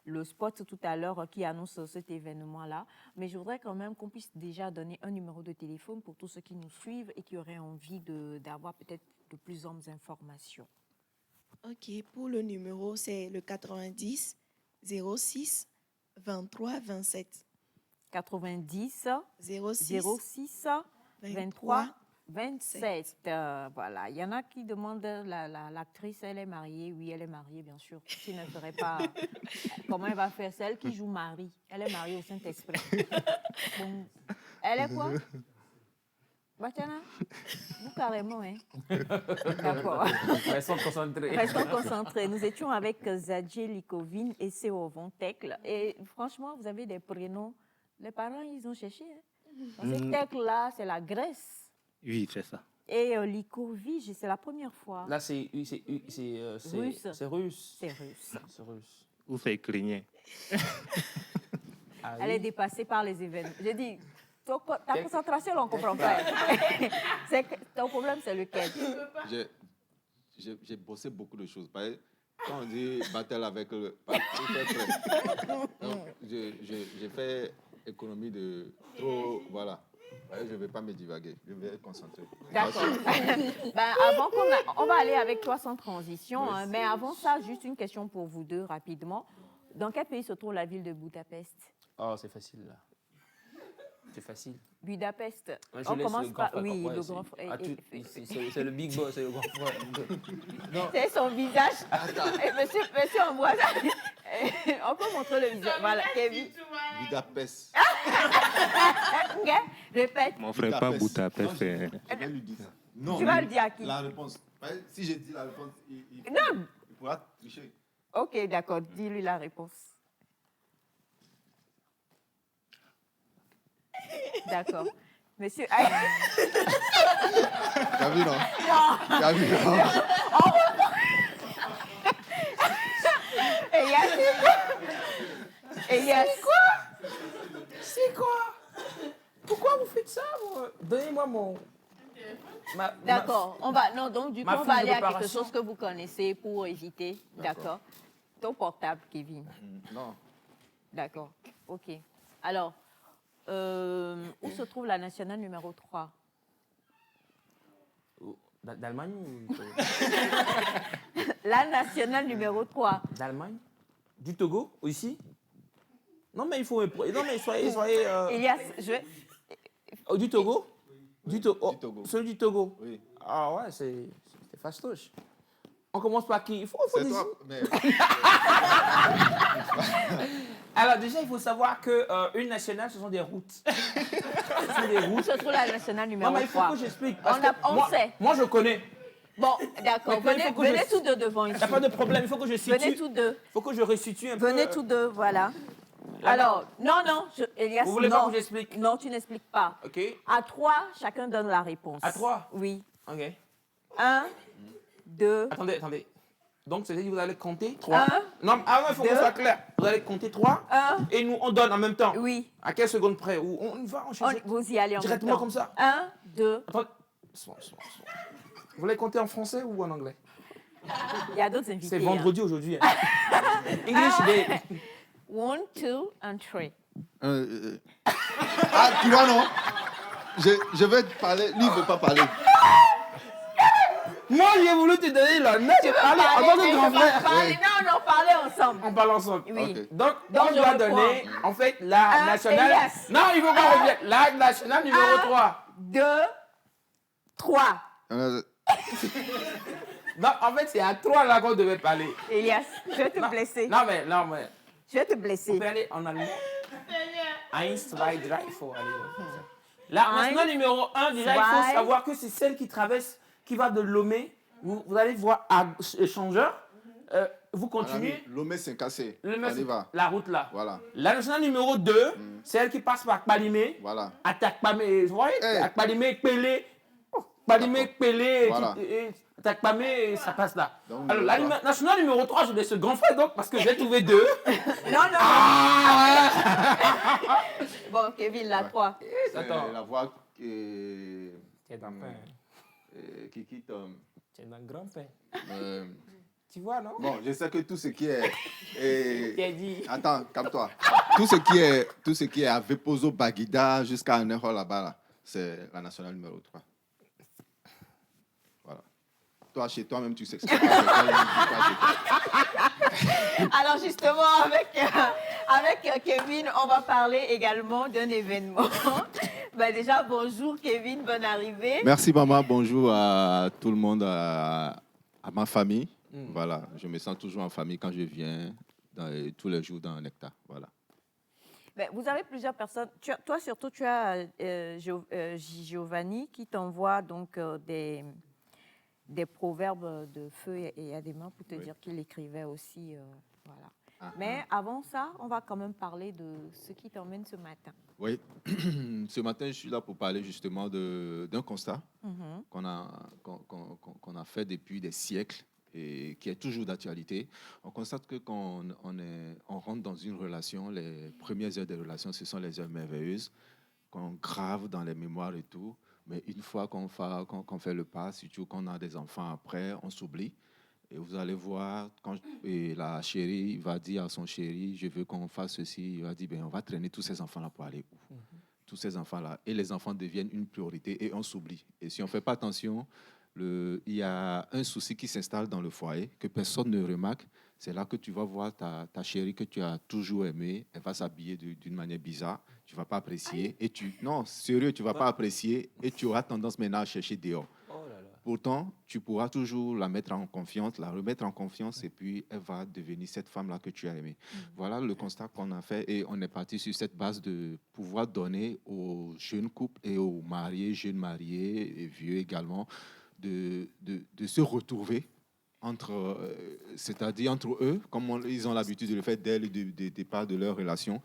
le spot tout à l'heure qui annonce cet événement-là. Mais je voudrais quand même qu'on puisse déjà donner un numéro de téléphone pour tous ceux qui nous suivent et qui auraient envie d'avoir peut-être de plus amples informations. OK, pour le numéro, c'est le 90 06 23 27. 90 06 06 23 27. Voilà. Il y en a qui demandent, l'actrice, elle est mariée. Oui, elle est mariée, bien sûr. S'il ne ferait pas, comment elle va faire? Celle qui joue Marie. Elle est mariée au Saint-Esprit. Bon, elle est quoi? Batiana, vous carrément, hein. D'accord. Restons concentrés. Restons concentrés. Nous étions avec Zadje Likovine et Seovon Tekle. Et franchement, vous avez des prénoms. Les parents, ils ont cherché. Hein. Parce que Tekle-là, c'est la Grèce. Oui, c'est ça. Et Likovige, c'est la première fois. Là, c'est russe. C'est russe. C'est russe. Ou c'est ukrainien. Ah, Elle oui. est dépassée par les événements. J'ai dit, ta concentration, on ne comprend pas. Ton problème, c'est lequel? J'ai bossé beaucoup de choses. Quand on dit battle avec le... Donc, j'ai fait économie de trop... Voilà. Je ne vais pas me divaguer. Je vais être concentré. D'accord. Avant on va aller avec toi sans transition. Hein, mais avant ça, juste une question pour vous deux, rapidement. Dans quel pays se trouve la ville de Budapest? Oh, c'est facile, là. C'est facile. Budapest. Ouais, On commence par... frère, Oui, ouais, le grand frère. c'est le big boss, c'est le grand frère. Non. C'est son visage. Monsieur Ambroise, on peut montrer le visage. Voilà, Kevin. Budapest. Ok, répète. Mon frère, pas Budapest. Je vais lui dire ça. Non, Tu vas le dire à qui? La réponse. Si j'ai dit la réponse, il pourra tricher. Ok, d'accord. Dis-lui la réponse. D'accord. Monsieur... T'as vu, non? Non. T'as vu, non? Elias. C'est quoi? Pourquoi vous faites ça? Donnez-moi mon... D'accord. On va, non, donc du coup, Ma on va fiche de aller à quelque préparation. chose que vous connaissez pour éviter. D'accord. Ton portable, Kevin. Non. D'accord. OK. Alors, où se trouve la nationale numéro 3? D'Allemagne ou... La nationale numéro 3. D'Allemagne? Du Togo? Ou ici? Non, mais il faut... Non, mais soyez... Elias, je vais... Oh, du Togo? Du Togo. Celui du Togo? Oui. Ah ouais, c'est fastoche. On commence par qui? Il faut C'est des... toi, mais... Alors déjà, il faut savoir qu'une nationale, ce sont des routes. Ce sont des routes. Où se trouve la nationale numéro 3? Non, mais il faut que j'explique. On sait. Moi, je connais. Bon, d'accord. Venez tous deux devant ici. Il n'y a pas de problème, il faut que je situe. Venez tous deux. Il faut que je resitue un peu. Venez tous deux, voilà. Alors, non, Elias, Vous voulez non. pas que j'explique? Non, tu n'expliques pas. OK. À 3, chacun donne la réponse. À 3? Oui. OK. 1, 2... Attendez. Donc, c'est-à-dire que vous allez compter 3. 1. Non, il faut que ce soit clair. Vous allez compter 3. 1. Et nous, on donne en même temps. Oui. À quelle seconde près? Ou on va enchaîner? Vous y allez en même temps. Directement comme ça? 1, 2... Attendez. Vous voulez compter en français ou en anglais? Il y a d'autres invités. C'est vendredi aujourd'hui. Hein. English Day. 1, 2 and 3. Ah, tu vois, non? Je vais te parler. Lui, il ne veut pas parler. Moi, j'ai voulu te donner l'honneur de parler en tant que grand frère. Non, parlez ensemble. On parle ensemble. Oui. Okay. Donc Donc, on doit donner, en fait, la nationale... Elias. Non, il ne faut pas revenir. La nationale numéro 3. 2, 3. Non, en fait, c'est à 3 là qu'on devait parler. Elias, je vais te blesser. Non, mais... Je vais te blesser. On peut aller en allemand. 1, 2, 3, il faut aller... La nationale numéro 1, déjà, il faut savoir que c'est celle qui traverse, qui va de Lomé. Vous allez voir à échangeur. Vous continuez. Lomé, c'est cassé. On y va. La route là. Voilà. La nationale numéro 2, c'est elle qui passe par Kpalimé. Voilà. À Takpamé. Vous voyez? À Kpalimé, Pelé. Kpalimé, Pelé. Voilà. Takpamé, ça passe là. Donc, alors, la nationale numéro 3, je laisse ce grand frère donc, parce que j'ai trouvé 2. Non. Bon, Kevin, la 3. Attends. La voix qui quitte. C'est un grand-père. Euh, Tu vois, non? Bon, je sais que tout ce qui est... dit. Attends, calme-toi. Tout ce qui est à Vepozo, Baguida, jusqu'à Aneho là-bas, là, c'est la nationale numéro 3. Voilà. Toi, chez toi-même, tu sais que c'est pas Alors justement, avec Kevin, on va parler également d'un événement. Déjà, bonjour Kevin, bonne arrivée. Merci maman, bonjour à tout le monde, à ma famille. Voilà, je me sens toujours en famille quand je viens tous les jours dans Nectar. Voilà. Ben, vous avez plusieurs personnes. Toi, surtout, tu as Giovanni qui t'envoie donc des proverbes de feu et à des mains pour te dire qu'il écrivait aussi. Voilà. Mais avant ça, on va quand même parler de ce qui t'emmène ce matin. Oui, ce matin, je suis là pour parler justement d'un constat Mhm. qu'on a fait depuis des siècles et qui est toujours d'actualité. On constate que quand on rentre dans une relation, les premières heures de relation, ce sont les heures merveilleuses qu'on grave dans les mémoires et tout. Mais une fois qu'on fait le pas, surtout qu'on a des enfants après, on s'oublie. Et vous allez voir, et la chérie va dire à son chéri, je veux qu'on fasse ceci. Il va dire, ben, on va traîner tous ces enfants-là pour aller où? Tous ces enfants-là. Et les enfants deviennent une priorité et on s'oublie. Et si on ne fait pas attention, il y a un souci qui s'installe dans le foyer que personne ne remarque. C'est là que tu vas voir ta chérie que tu as toujours aimée. Elle va s'habiller d'une manière bizarre. Tu ne vas pas apprécier. Non, sérieux, tu ne vas pas apprécier. Et tu auras tendance maintenant à chercher dehors. Pourtant, tu pourras toujours la mettre en confiance, la remettre en confiance, et puis elle va devenir cette femme-là que tu as aimée. Voilà le constat qu'on a fait, et on est parti sur cette base de pouvoir donner aux jeunes couples et aux mariés, jeunes mariés et vieux également, de se retrouver c'est-à-dire entre eux, comme ils ont l'habitude de le faire dès le départ de leur relation,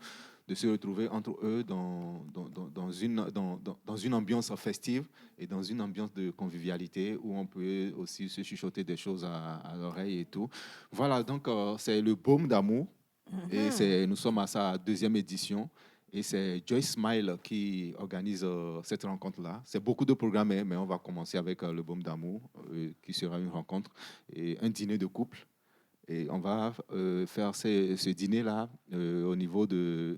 de se retrouver entre eux dans une ambiance festive et dans une ambiance de convivialité où on peut aussi se chuchoter des choses à l'oreille et tout. Voilà, donc c'est le baume d'amour. Et nous sommes à sa 2e édition. Et c'est Joyce Smile qui organise cette rencontre-là. C'est beaucoup de programmes, mais on va commencer avec le baume d'amour, qui sera une rencontre et un dîner de couple. Et on va faire ce dîner-là au niveau d'une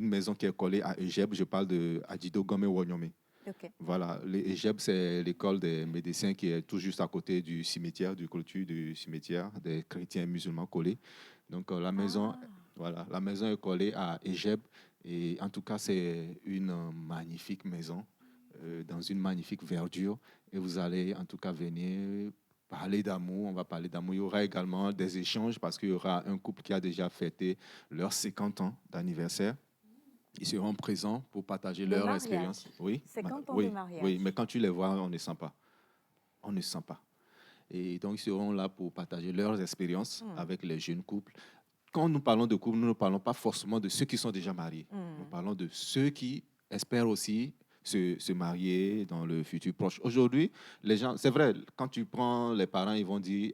maison qui est collée à Egeb. Je parle de Adido Gome Wonyome. Okay. Voilà, Egeb, c'est l'école des médecins qui est tout juste à côté du cimetière, du clôture du cimetière, des chrétiens et musulmans collés. Donc la maison est collée à Egeb. Et en tout cas, c'est une magnifique maison, dans une magnifique verdure. Et vous allez en tout cas venir parler d'amour. On va parler d'amour. Il y aura également des échanges parce qu'il y aura un couple qui a déjà fêté leurs 50 ans d'anniversaire. Ils seront présents pour partager leur expérience. Oui, 50 ans de mariage. Oui, mais quand tu les vois, on ne sent pas. On ne sent pas. Et donc, ils seront là pour partager leurs expériences avec les jeunes couples. Quand nous parlons de couple, nous ne parlons pas forcément de ceux qui sont déjà mariés. Nous parlons de ceux qui espèrent aussi se marier dans le futur proche. Aujourd'hui, les gens, c'est vrai, quand tu prends les parents, ils vont dire,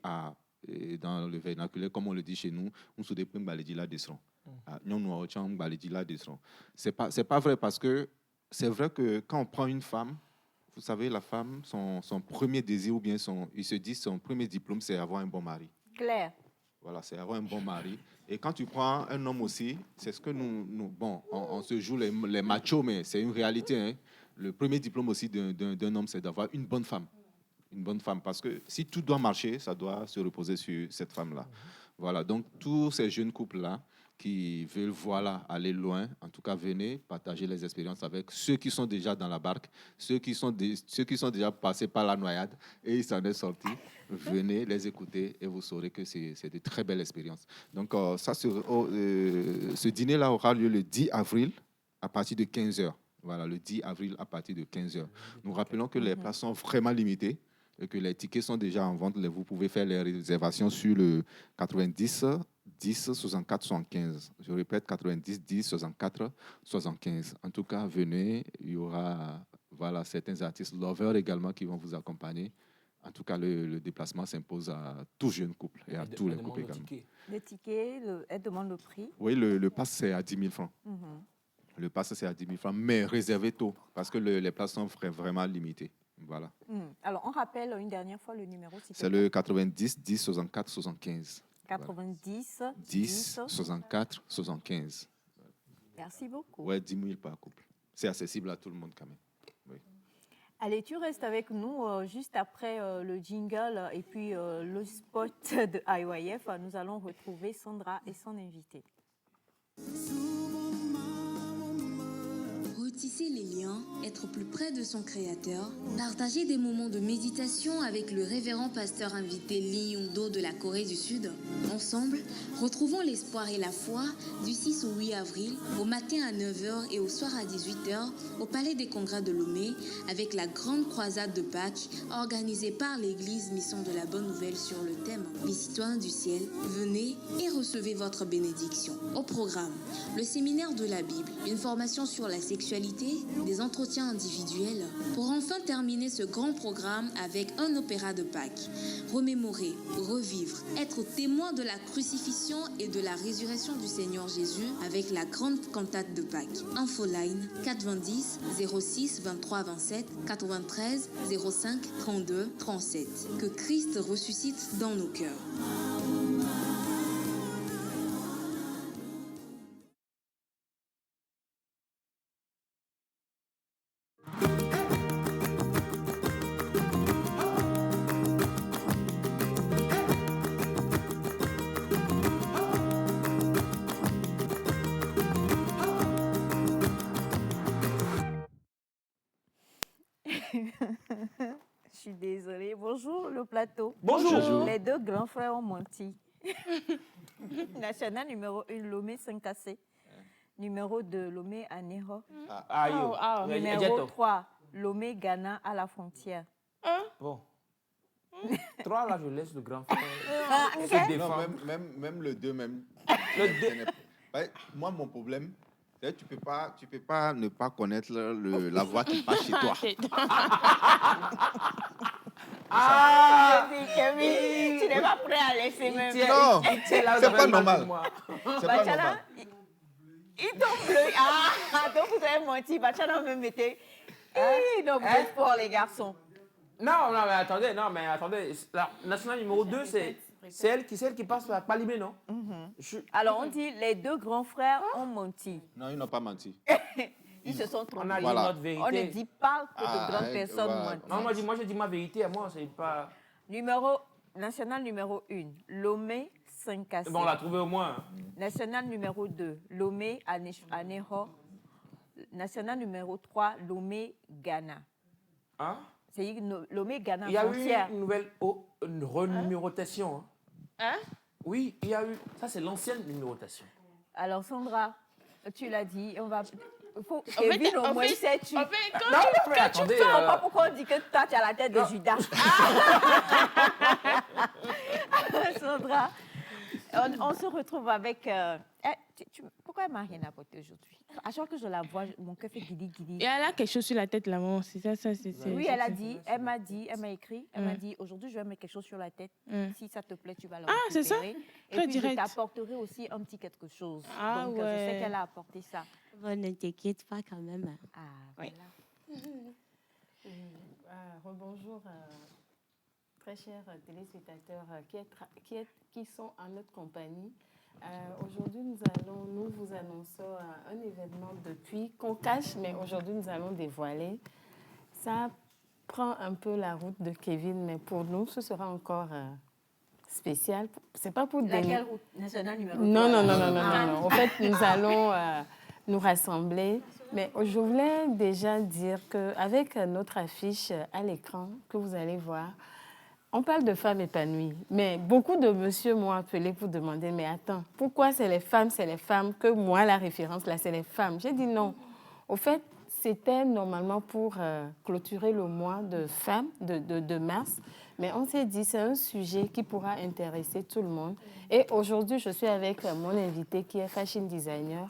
dans le vernaculaire, comme on le dit chez nous, on se dépend de la descend. C'est pas vrai parce que c'est vrai que quand on prend une femme, vous savez, la femme, son premier désir ou bien il se dit son premier diplôme, c'est avoir un bon mari. Claire. Voilà, c'est avoir un bon mari. Et quand tu prends un homme aussi, c'est ce que on se joue les machos, mais c'est une réalité. Hein. Le premier diplôme aussi d'un homme, c'est d'avoir une bonne femme. Une bonne femme, parce que si tout doit marcher, ça doit se reposer sur cette femme-là. Voilà, donc tous ces jeunes couples-là qui veulent aller loin, en tout cas, venez partager les expériences avec ceux qui sont déjà dans la barque, ceux qui sont déjà passés par la noyade et ils s'en sont sortis. Venez les écouter et vous saurez que c'est de très belles expériences. Donc, ce dîner-là aura lieu le 10 avril à partir de 15h. Voilà, le 10 avril à partir de 15h. Nous rappelons que les places sont vraiment limitées et que les tickets sont déjà en vente. Vous pouvez faire les réservations sur le 90 10 64 75. Je répète, 90 10 64 75. En tout cas, venez. Il y aura certains artistes lovers également qui vont vous accompagner. En tout cas, le déplacement s'impose à tout jeune couple et à tous les couples également. Le ticket, elle demande le prix. Oui, le pass, c'est à 10 000 francs. Le pass, c'est à 10 000 francs, mais réservez tôt parce que les places sont vraiment limitées. Voilà. Alors, on rappelle une dernière fois le numéro. C'est le 90 10 64 75. 90 10 64 75. Merci beaucoup. Ouais, 10 000 par couple. C'est accessible à tout le monde quand même. Oui. Allez, tu restes avec nous juste après le jingle et puis le spot de IYF. Nous allons retrouver Sandra et son invité. Tisser les liens, être plus près de son Créateur, partager des moments de méditation avec le révérend pasteur invité Lee Young-do de la Corée du Sud. Ensemble, retrouvons l'espoir et la foi du 6 au 8 avril, au matin à 9h et au soir à 18h, au Palais des Congrès de Lomé, avec la grande croisade de Pâques organisée par l'Église Mission de la Bonne Nouvelle sur le thème « Les citoyens du ciel, venez et recevez votre bénédiction ». Au programme, le séminaire de la Bible, une formation sur la sexualité, des entretiens individuels, pour enfin terminer ce grand programme avec un opéra de Pâques. Remémorer, revivre, être témoin de la crucifixion et de la résurrection du Seigneur Jésus avec la grande cantate de Pâques. Infoline 90 06 23 27 93 05 32 37. Que Christ ressuscite dans nos cœurs. Je suis désolée. Bonjour le plateau. Bonjour. Les deux grands frères ont menti. National numéro 1, Lomé 5AC. Numéro 2, Lomé à Neho. Numéro 3, Lomé Ghana à la frontière. Bon. 3, là, je laisse le grand frère se Non, défendre. même le 2, même. Le 2. Ouais, moi, mon problème, c'est que tu peux pas ne pas connaître la voix qui passe chez toi. Ah, Kevin, tu n'es pas prêt à laisser même. Non, c'est pas normal. C'est pas Bachana, normal. il tombe le... Ah, donc vous avez menti. Bachana me mettait... Non, vous êtes forts, les garçons. Non, mais attendez. La nationale numéro 2, c'est celle qui passe par Palibé, non? Alors, on dit les deux grands frères ont menti. Non, ils n'ont pas menti. Ils se sont trompés. On a dit Voilà. notre vérité. On ne dit pas que de grandes personnes voilà. mentent. Non, moi, je dis ma vérité à moi, c'est pas... National numéro 1, Lomé 5AC. Bon, on l'a trouvé au moins. National numéro 2, Lomé à Neho. National numéro 3, Lomé Ghana. Hein? C'est Lomé Ghana Il y a eu frontière. une nouvelle renumérotation. Hein? Oui, il y a eu... Ça, c'est l'ancienne numérotation. Alors, Sandra, tu l'as dit, on va... Kevin, au moins, sait tu. Non, mais attendez... Je ne comprends pas pourquoi on dit que toi, tu as la tête de Judas. Sandra, on se retrouve avec... pourquoi elle m'a rien apporté aujourd'hui? À chaque fois que je la vois, mon cœur fait guili. Et elle a quelque chose sur la tête, la maman. C'est ça. Oui, elle m'a écrit, elle m'a dit, aujourd'hui, je vais mettre quelque chose sur la tête. Si ça te plaît, tu vas le récupérer. Ah, c'est ça? Et Très puis, direct. je t'apporterai aussi un petit quelque chose. Ah, Donc, ouais. je sais qu'elle a apporté ça. Bon, ne t'inquiète pas quand même. Ah, oui. Rebonjour, très chers téléspectateurs qui sont en notre compagnie. Aujourd'hui, nous vous annonçons un événement depuis qu'on cache, mais aujourd'hui, nous allons dévoiler. Ça prend un peu la route de Kevin, mais pour nous, ce sera encore spécial. C'est pas pour Laquelle route nationale numéro 3? Non. En fait, nous allons nous rassembler. Mais je voulais déjà dire qu'avec notre affiche à l'écran que vous allez voir, on parle de femmes épanouies. Mais beaucoup de monsieur m'ont appelé pour demander, mais attends, pourquoi c'est les femmes que moi, la référence, là, c'est les femmes? J'ai dit non. Au fait, c'était normalement pour clôturer le mois de femmes, de mars. Mais on s'est dit, c'est un sujet qui pourra intéresser tout le monde. Et aujourd'hui, je suis avec mon invité qui est fashion designer.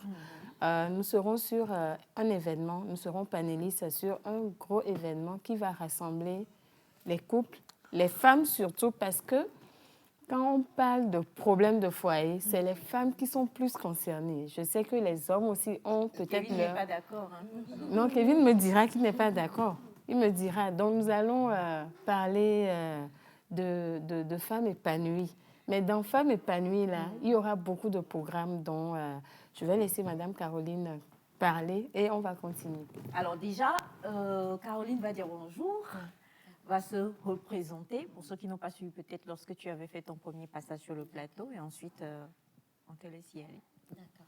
Nous serons sur un événement, nous serons panélistes sur un gros événement qui va rassembler les couples, les femmes surtout, parce que quand on parle de problèmes de foyer, c'est les femmes qui sont plus concernées. Je sais que les hommes aussi ont peut-être... Kevin n'est pas d'accord. Non, Kevin me dira qu'il n'est pas d'accord. Il me dira. Donc, nous allons parler de femmes épanouies. Mais dans Femmes épanouies, là, il y aura beaucoup de programmes dont je vais laisser Madame Caroline parler et on va continuer. Alors déjà, Caroline va dire bonjour, va se représenter pour ceux qui n'ont pas suivi peut-être lorsque tu avais fait ton premier passage sur le plateau et ensuite on te laisse y aller. D'accord.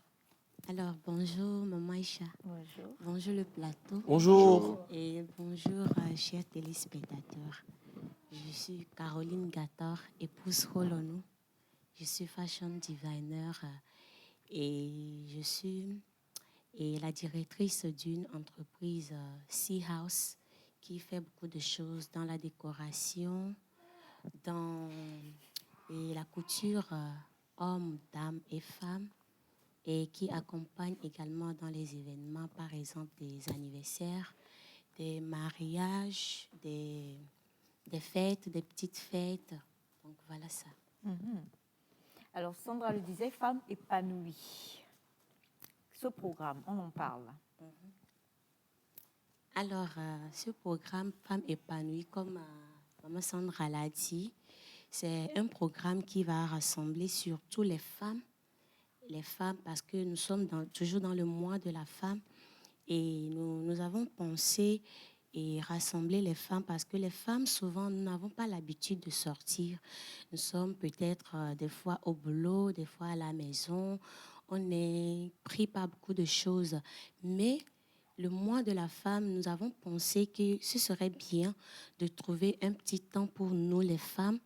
Alors, bonjour, Maman Aïcha. Bonjour. Bonjour le plateau. Bonjour. Et bonjour, chers téléspectateurs. Je suis Caroline Gator, épouse Holonou. Je suis fashion designer et je suis la directrice d'une entreprise Sea House qui fait beaucoup de choses dans la décoration, dans la couture hommes, dames et femmes, et qui accompagne également dans les événements, par exemple des anniversaires, des mariages, des fêtes, des petites fêtes. Donc voilà ça. Alors, Sandra le disait, femme épanouie. Ce programme, on en parle. Alors, ce programme Femmes épanouies, comme Maman Sandra l'a dit, c'est un programme qui va rassembler surtout les femmes parce que nous sommes toujours dans le mois de la femme et nous avons pensé et rassembler les femmes parce que les femmes, souvent, nous n'avons pas l'habitude de sortir. Nous sommes peut-être des fois au boulot, des fois à la maison. On est pris par beaucoup de choses. Mais le mois de la femme, nous avons pensé que ce serait bien de trouver un petit temps pour nous, les femmes,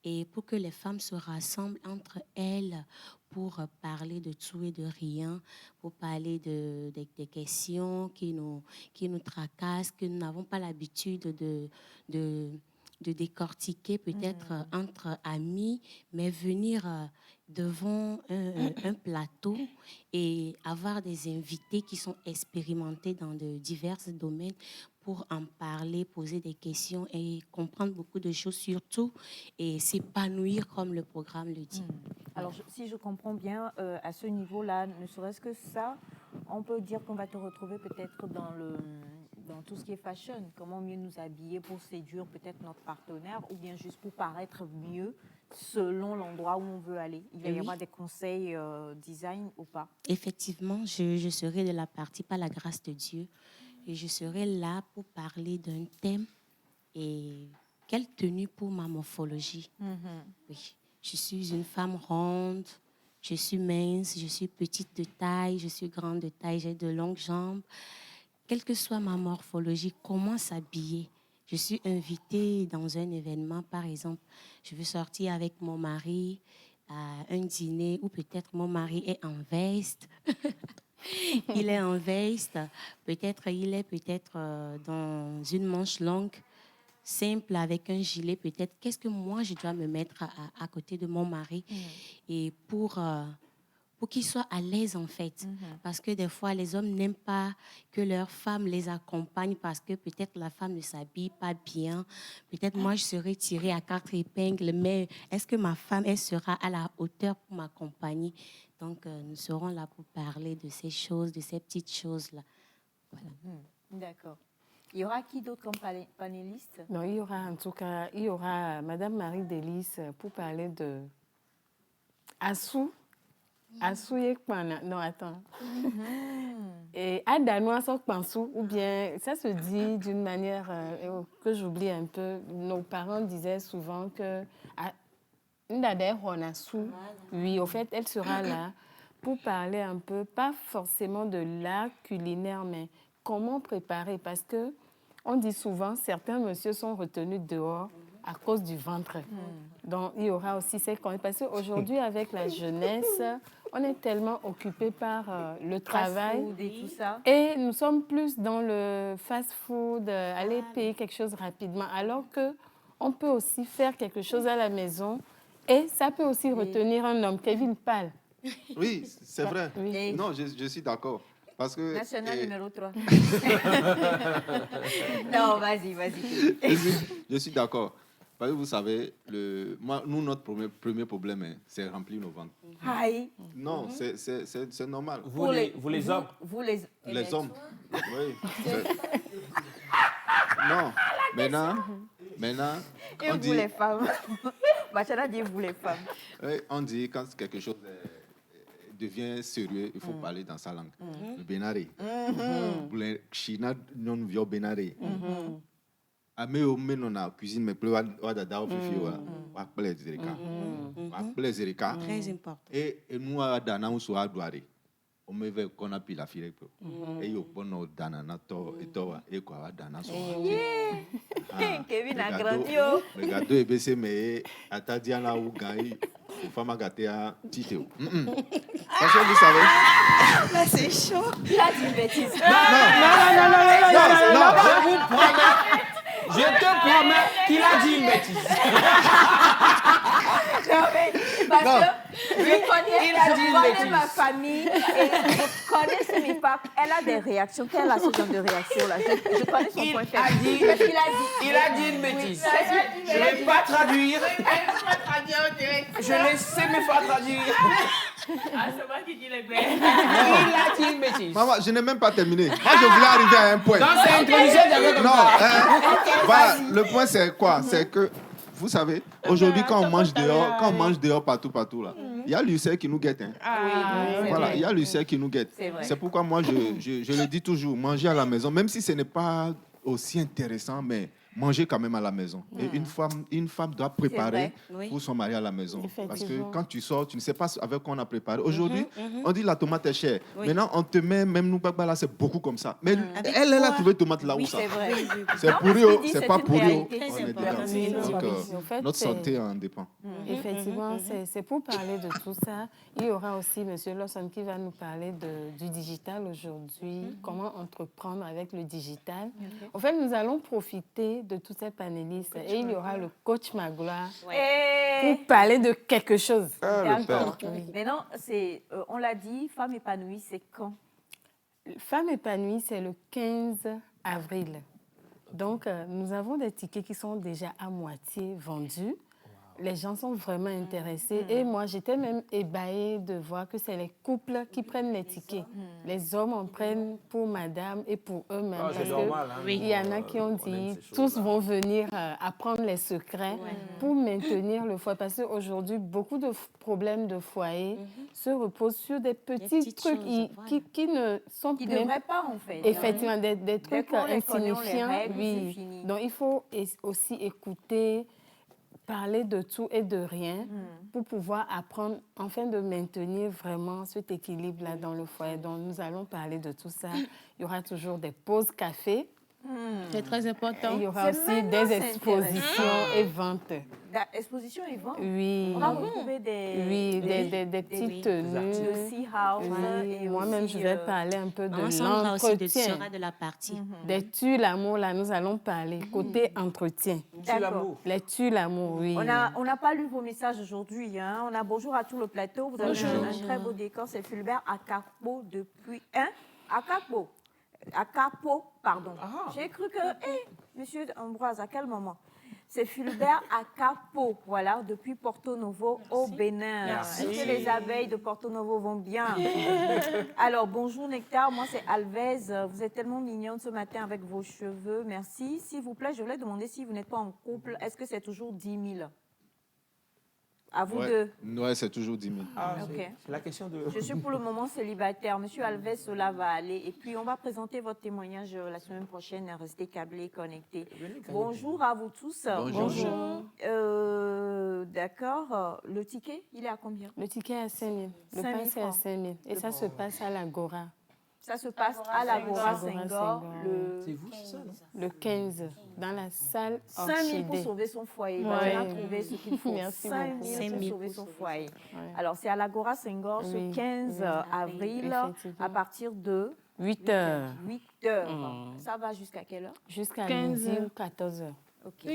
et pour que les femmes se rassemblent entre elles pour parler de tout et de rien, pour parler des questions qui nous tracassent, que nous n'avons pas l'habitude de décortiquer peut-être entre amis, mais venir devant un plateau et avoir des invités qui sont expérimentés dans de divers domaines pour en parler, poser des questions et comprendre beaucoup de choses surtout et s'épanouir comme le programme le dit. Alors, si je comprends bien, à ce niveau-là, ne serait-ce que ça, on peut dire qu'on va te retrouver peut-être dans tout ce qui est fashion. Comment mieux nous habiller pour séduire peut-être notre partenaire ou bien juste pour paraître mieux selon l'endroit où on veut aller. Il va y avoir des conseils design ou pas? Effectivement, je serai de la partie par la grâce de Dieu et je serai là pour parler d'un thème et quelle tenue pour ma morphologie. Oui. Je suis une femme ronde, je suis mince, je suis petite de taille, je suis grande de taille, j'ai de longues jambes. Quelle que soit ma morphologie, comment s'habiller? Je suis invitée dans un événement, par exemple, je veux sortir avec mon mari à un dîner où peut-être mon mari est en veste. Il est en veste, peut-être il est dans une manche longue, simple avec un gilet peut-être. Qu'est-ce que moi je dois me mettre à côté de mon mari et pour qu'il soit à l'aise en fait. Parce que des fois les hommes n'aiment pas que leur femme les accompagne parce que peut-être la femme ne s'habille pas bien. Peut-être moi je serai tirée à 4 épingles, mais est-ce que ma femme elle sera à la hauteur pour m'accompagner? Donc nous serons là pour parler de ces choses, de ces petites choses-là. Voilà. D'accord. Il y aura qui d'autre comme panéliste? Non, il y aura en tout cas, il y aura Madame Marie Délice pour parler de Assou. Assou yekpana. Non, attends. Et Adanoa Sokpansou, ou bien ça se dit d'une manière que j'oublie un peu. Nos parents disaient souvent que Ndade Honassou, oui, au fait, elle sera là pour parler un peu, pas forcément de l'art culinaire, mais comment préparer, parce que on dit souvent certains messieurs sont retenus dehors à cause du ventre. Donc il y aura aussi ces conseils, parce qu'aujourd'hui avec la jeunesse, on est tellement occupé par le travail et tout ça. Et nous sommes plus dans le fast-food, aller payer quelque chose rapidement, alors que on peut aussi faire quelque chose à la maison et ça peut aussi retenir un homme. Kevin parle. Oui, c'est vrai. Oui. Non, je suis d'accord. Parce que, National numéro 3. Non, vas-y. Je suis d'accord. Parce que vous savez, nous, notre premier problème, c'est remplir nos ventres. Aïe. Non, c'est normal. Vous les hommes. Vous les hommes. Oui. Non, maintenant et on vous dit, les femmes. Bachara dit vous les femmes. Oui, on dit quand quelque chose devient sérieux, il faut parler dans sa langue. Le bénaré. Le china non vio bénaré. Ame o meno na cuisine me pleu wa dada o fifi wa play zerika. Wa play zerika. Très important. Et nous a dana on so adware. on me veut qu'on a pu la filer. Et il y a un danana et toi, et quoi, dana. Kevin a grandi. Le gâteau est baissé, mais à ta Diana ou Gaï, il faut m'agater à Tito. Parce que vous savez. Là, c'est chaud. Il a dit une bêtise. Non, je vous promets. Je te promets qu'il a dit une bêtise. Non, mais parce Non. que je connais, Il a dit une bêtise. ma famille et je connais ce Mipak. Elle a des réactions. Quelle a ce genre de réaction là? Je connais son point faible. Qu'est-ce qu'il a dit? Il a dit une bêtise. Je ne vais pas traduire. Je ne sais même pas traduire. Ah, c'est moi qui dis les Il a dit une bêtise. Maman, je n'ai même pas terminé. Moi, je voulais arriver à un point. Dans cette introduction, j'avais comme Non, ça. voilà, le point, c'est quoi? C'est que, vous savez, aujourd'hui, quand on mange dehors, partout, là, il y a l'UCR qui nous guette. Hein. Voilà, il y a l'UCR qui nous guette. C'est pourquoi moi, je le dis toujours, manger à la maison, même si ce n'est pas aussi intéressant, mais manger quand même à la maison. Et une femme doit préparer pour son mari à la maison. Parce que quand tu sors, tu ne sais pas avec quoi on a préparé. Aujourd'hui, on dit la tomate est chère. Maintenant, on te met, même nous, là, c'est beaucoup comme ça. Mais elle a trouvé tomate là où ça. C'est pour eux, c'est pas pour eux. On est dedans. Donc, notre santé en dépend. Effectivement, c'est pour parler de tout ça. Il y aura aussi M. Lawson qui va nous parler du digital aujourd'hui, comment entreprendre avec le digital. En fait, nous allons profiter de tous ces panélistes et il y aura le coach Magloire pour parler de quelque chose. D'accord. Maintenant, on l'a dit, Femme épanouie, c'est quand? Femme épanouie, c'est le 15 avril. Donc, nous avons des tickets qui sont déjà à moitié vendus. Les gens sont vraiment intéressés. Et moi, j'étais même ébahie de voir que c'est les couples qui prennent les tickets. Les hommes en prennent pour madame et pour eux-mêmes. Ah, c'est normal, hein. Il y en a qui ont dit, tous vont venir apprendre les secrets pour maintenir le foyer. Parce qu'aujourd'hui, beaucoup de problèmes de foyer se reposent sur des petits trucs qui ne sont Qui ne même devraient pas, en fait. Effectivement, des trucs qu'on les connaît, on les insignifiants. règle, c'est Oui. fini. Donc, il faut aussi écouter, parler de tout et de rien pour pouvoir apprendre, enfin, de maintenir vraiment cet équilibre-là dans le foyer. Donc, nous allons parler de tout ça. Il y aura toujours des pauses café. C'est très important. Il y aura aussi des expositions et ventes. Exposition et vente? Oui. On va retrouver des petites tenues. Le Sea House. Oui. Et Moi-même, aussi, je vais parler un peu de Maman Sandra aussi l'entretien. sera de la partie. Des tues l'amour, là, nous allons parler. Côté entretien. D'accord. Les tues l'amour, oui. On n'a pas lu vos messages aujourd'hui. Hein. On a bonjour à tout le plateau. Vous avez un très beau décor. C'est Fulbert Akapo depuis... Akapo, pardon. J'ai cru que... Monsieur Ambroise, à quel moment? C'est Fulbert Akapo, voilà, depuis Porto Novo au Bénin. Merci. Est-ce que les abeilles de Porto Novo vont bien? Alors, bonjour Nectar, moi c'est Alvez. Vous êtes tellement mignonne ce matin avec vos cheveux. Merci. S'il vous plaît, je voulais demander si vous n'êtes pas en couple, est-ce que c'est toujours 10 000? À vous deux. Ouais, c'est toujours 10 000. Ah, Ok. c'est la question de... Je suis pour le moment célibataire. Monsieur Alves, cela va aller. Et puis, on va présenter votre témoignage la semaine prochaine. Restez câblés, connectés. Bonjour à vous tous. Bonjour. D'accord. Le ticket, il est à combien? Le ticket est à 5 000. Le 5 000 pass est à 5 000. Et ça se passe à l'Agora. Ça se passe à l'Agora Senghor C'est vous, c'est ça, non? Le 15, dans la salle 5 000 pour Orchidée. sauver son foyer. Ouais. On a trouvé ce qu'il faut. Merci 5 beaucoup. 000 pour sauver son foyer. Ouais. Alors, c'est à l'Agora Senghor ce Oui. 15 avril Effectivement. à partir de 8 heures. 8 heures. Ça va jusqu'à quelle heure? Jusqu'à 15 midi heures. ou 14 heures. Ok.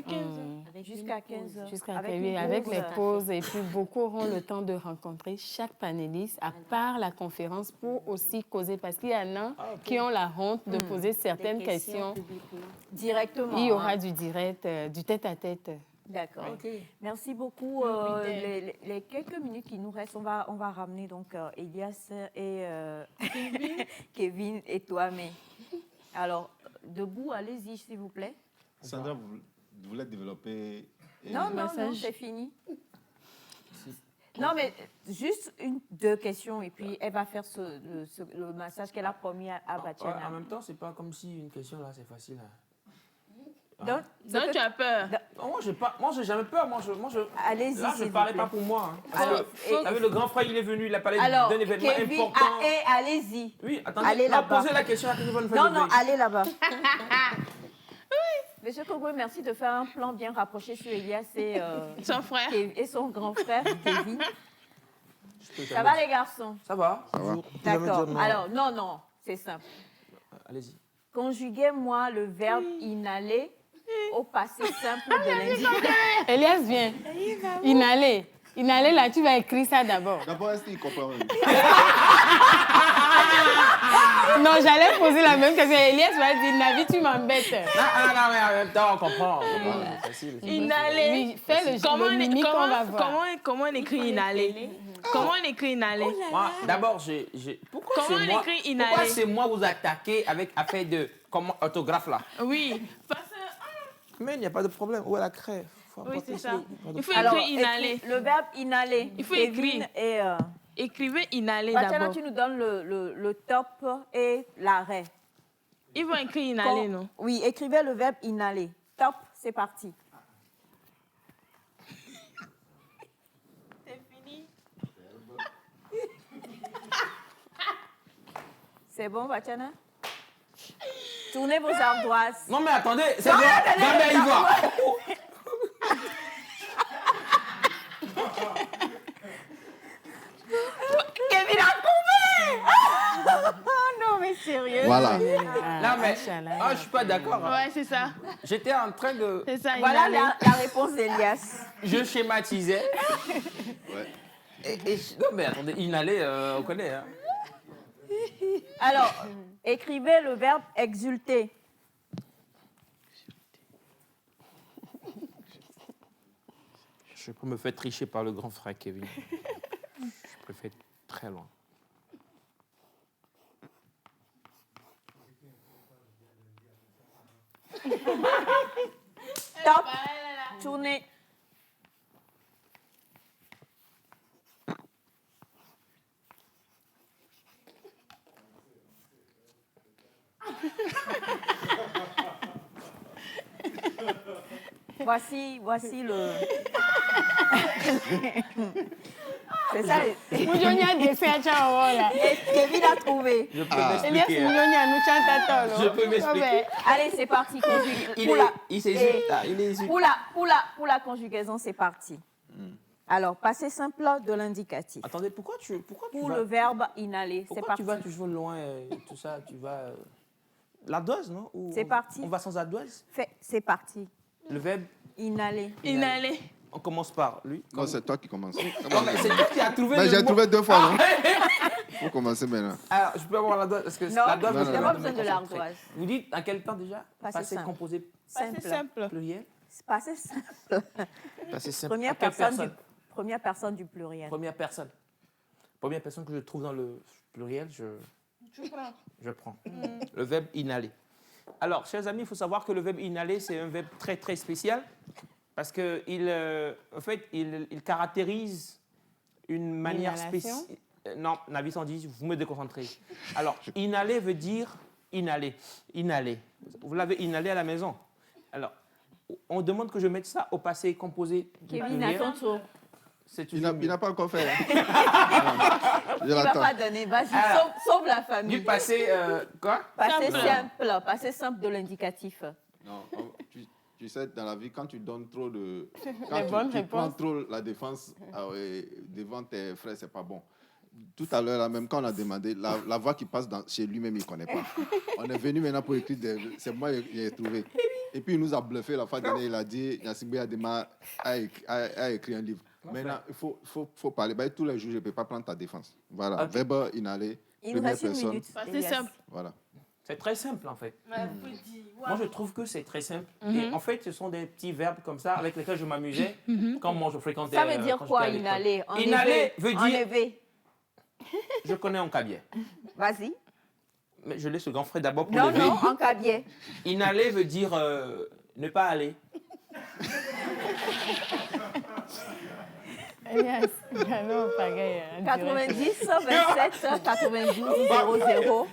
Jusqu'à 15 heures. Jusqu'à Avec oui, une avec pause. les pauses. Et puis, beaucoup auront le temps de rencontrer chaque panéliste, à part la conférence, pour aussi causer. Parce qu'il y en a qui ont la honte de poser certaines questions. Directement. Il y aura hein. du direct, du tête-à-tête. D'accord. Ok. Merci beaucoup. Les quelques minutes qui nous restent, on va ramener donc Elias et Kevin et toi. Mais alors, debout, allez-y, s'il vous plaît. Sandra, vous voulez développer... Non, c'est fini. Non, mais juste deux questions et puis elle va faire le massage qu'elle a promis à Batiana. En même temps, c'est pas comme si une question là, c'est facile. Hein. Donc tu as peur. Moi, j'ai jamais peur. Allez-y, là, je ne parlais pas pour moi. Hein. Parce Alors, que, vous savez, le grand frère, il est venu, il a parlé alors, d'un événement Kevin, important. allez-y. Oui, attendez, allez là-bas. posez la question à Kevin. Non, allez là-bas. Monsieur Kogwe, merci de faire un plan bien rapproché sur Elias et, son frère. Et son grand frère, Kevin. Ça va les garçons? Ça va. D'accord. Alors, non, c'est simple. Allez-y. Conjuguez-moi le verbe inhaler au passé simple de l'indicatif. Elias, viens. Inhaler. Inhaler, là, tu vas écrire ça d'abord. D'abord, est-ce qu'il comprend? Non, j'allais poser la même question. Elias va dire, Navi, tu m'embêtes. Non, mais en même temps, on comprend. C'est facile. Inhaler. Oui, fais le mimique qu'on va voir. Comment on écrit inhaler? Comment on écrit inhaler? Moi, d'abord, pourquoi c'est moi vous attaquez avec affaire de orthographe là? Oui. Mais il n'y a pas de problème. Où est la crève? Oui, c'est ça. Il faut Alors, écrire inhaler. Le verbe inhaler. Il faut écrire. Écrivez inhaler d'abord. Tu nous donnes le top et l'arrêt. Ils vont écrire inhaler, non? Oui, écrivez le verbe inhaler. Top, c'est parti. C'est fini. C'est bon, Bachana? Tournez vos ardoises. Non, mais attendez, c'est bon. Non, mais il va. Kevin a trouvé. Non, mais sérieux. Voilà. Non, mais je ne suis pas d'accord. Ouais, c'est ça. J'étais en train de... C'est ça, voilà la réponse d'Elias. Je schématisais. Ouais. Non, mais attendez, inhaler, on connaît. Hein. Alors, écrivez le verbe exulter. Je peux me faire tricher par le grand frère Kevin. Je préfère très loin. Top. Tournez. Voici le... C'est ça. Kevin a trouvé. Je peux m'expliquer. Je peux m'expliquer. Allez, c'est parti. Pour la conjugaison, c'est parti. Alors, passé simple de l'indicatif. Attendez, pourquoi tu pour vas... le verbe inhaler, c'est parti. Tu vas toujours loin et tout ça, tu vas... L'ardoise, non? C'est parti. On va sans ardoise? C'est parti. Le verbe? Inhaler. Inhaler. On commence par lui. Non, c'est toi qui commences. Non, mais c'est toi qui as trouvé le mot. J'ai trouvé 2 fois, non? Il faut commencer maintenant. Alors, je peux avoir l'ardoise? Parce que non, l'ardoise, je n'ai pas besoin de l'ardoise. Vous dites en quel temps déjà? Passé composé. Simple. Pluriel? Passé simple. Passé simple. Première personne du pluriel. Première personne. Première personne que je trouve dans le pluriel, je prends. Le verbe inhaler. Alors, chers amis, il faut savoir que le verbe inhaler, c'est un verbe très, très spécial parce qu'il en fait, il caractérise une manière spéciale. Non, Navi 110, vous me déconcentrez. Alors, inhaler veut dire inhaler. Inhaler. Vous l'avez inhalé à la maison. Alors, on demande que je mette ça au passé composé. Kevin, à ton tour. Il n'a pas encore fait. Il ne va pas donner. Vas-y, sauve la famille. Du passé, quoi? Passé simple de l'indicatif. Non, tu sais, dans la vie, quand tu donnes trop de... Quand tu prends trop la défense devant tes frères, c'est pas bon. Tout à l'heure, même quand on a demandé, la voix qui passe chez lui-même, il ne connaît pas. On est venu maintenant pour écrire, c'est moi qui ai trouvé. Et puis, il nous a bluffé la fois dernière, il a dit, Yassibé Adema a écrit un livre. Maintenant, il faut parler. Tous les jours, je ne peux pas prendre ta défense. Voilà, okay. Verbe inhaler, première personne. C'est simple. Voilà. C'est très simple, en fait. Moi, je trouve que c'est très simple. Et en fait, ce sont des petits verbes comme ça avec lesquels je m'amusais quand moi, je fréquentais. Ça veut dire quoi, inhaler? Inhaler veut dire... Enlever. Je connais en cabier. Vas-y. Mais je laisse le grand frère d'abord pour lever. Non, en cabier. Inhaler veut dire ne pas aller. Elias, 90 27 92 00.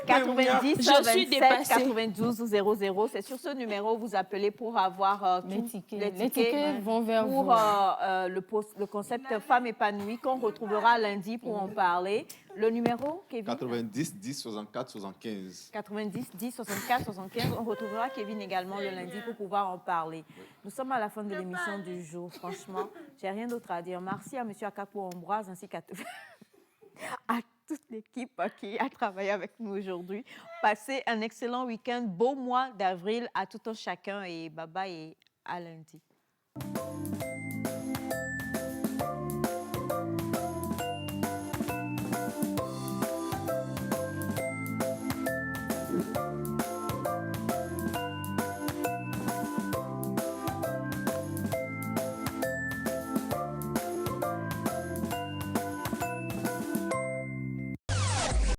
90 Je suis 27 dépassée. 92 00. C'est sur ce numéro vous appelez pour avoir Les tous tickets. les Les tickets vont vers pour vous. le concept Femme épanouie qu'on retrouvera lundi pour en parler. Le numéro, Kevin 90 10 64 75. 90 10 64 75. On retrouvera Kevin également le lundi pour pouvoir en parler. Nous sommes à la fin de l'émission du jour. Franchement, j'ai rien d'autre à dire. Merci à M. Akapo Ambroise ainsi qu'à à toute l'équipe qui a travaillé avec nous aujourd'hui. Passez un excellent week-end, beau mois d'avril à tout un chacun et bye bye et à lundi.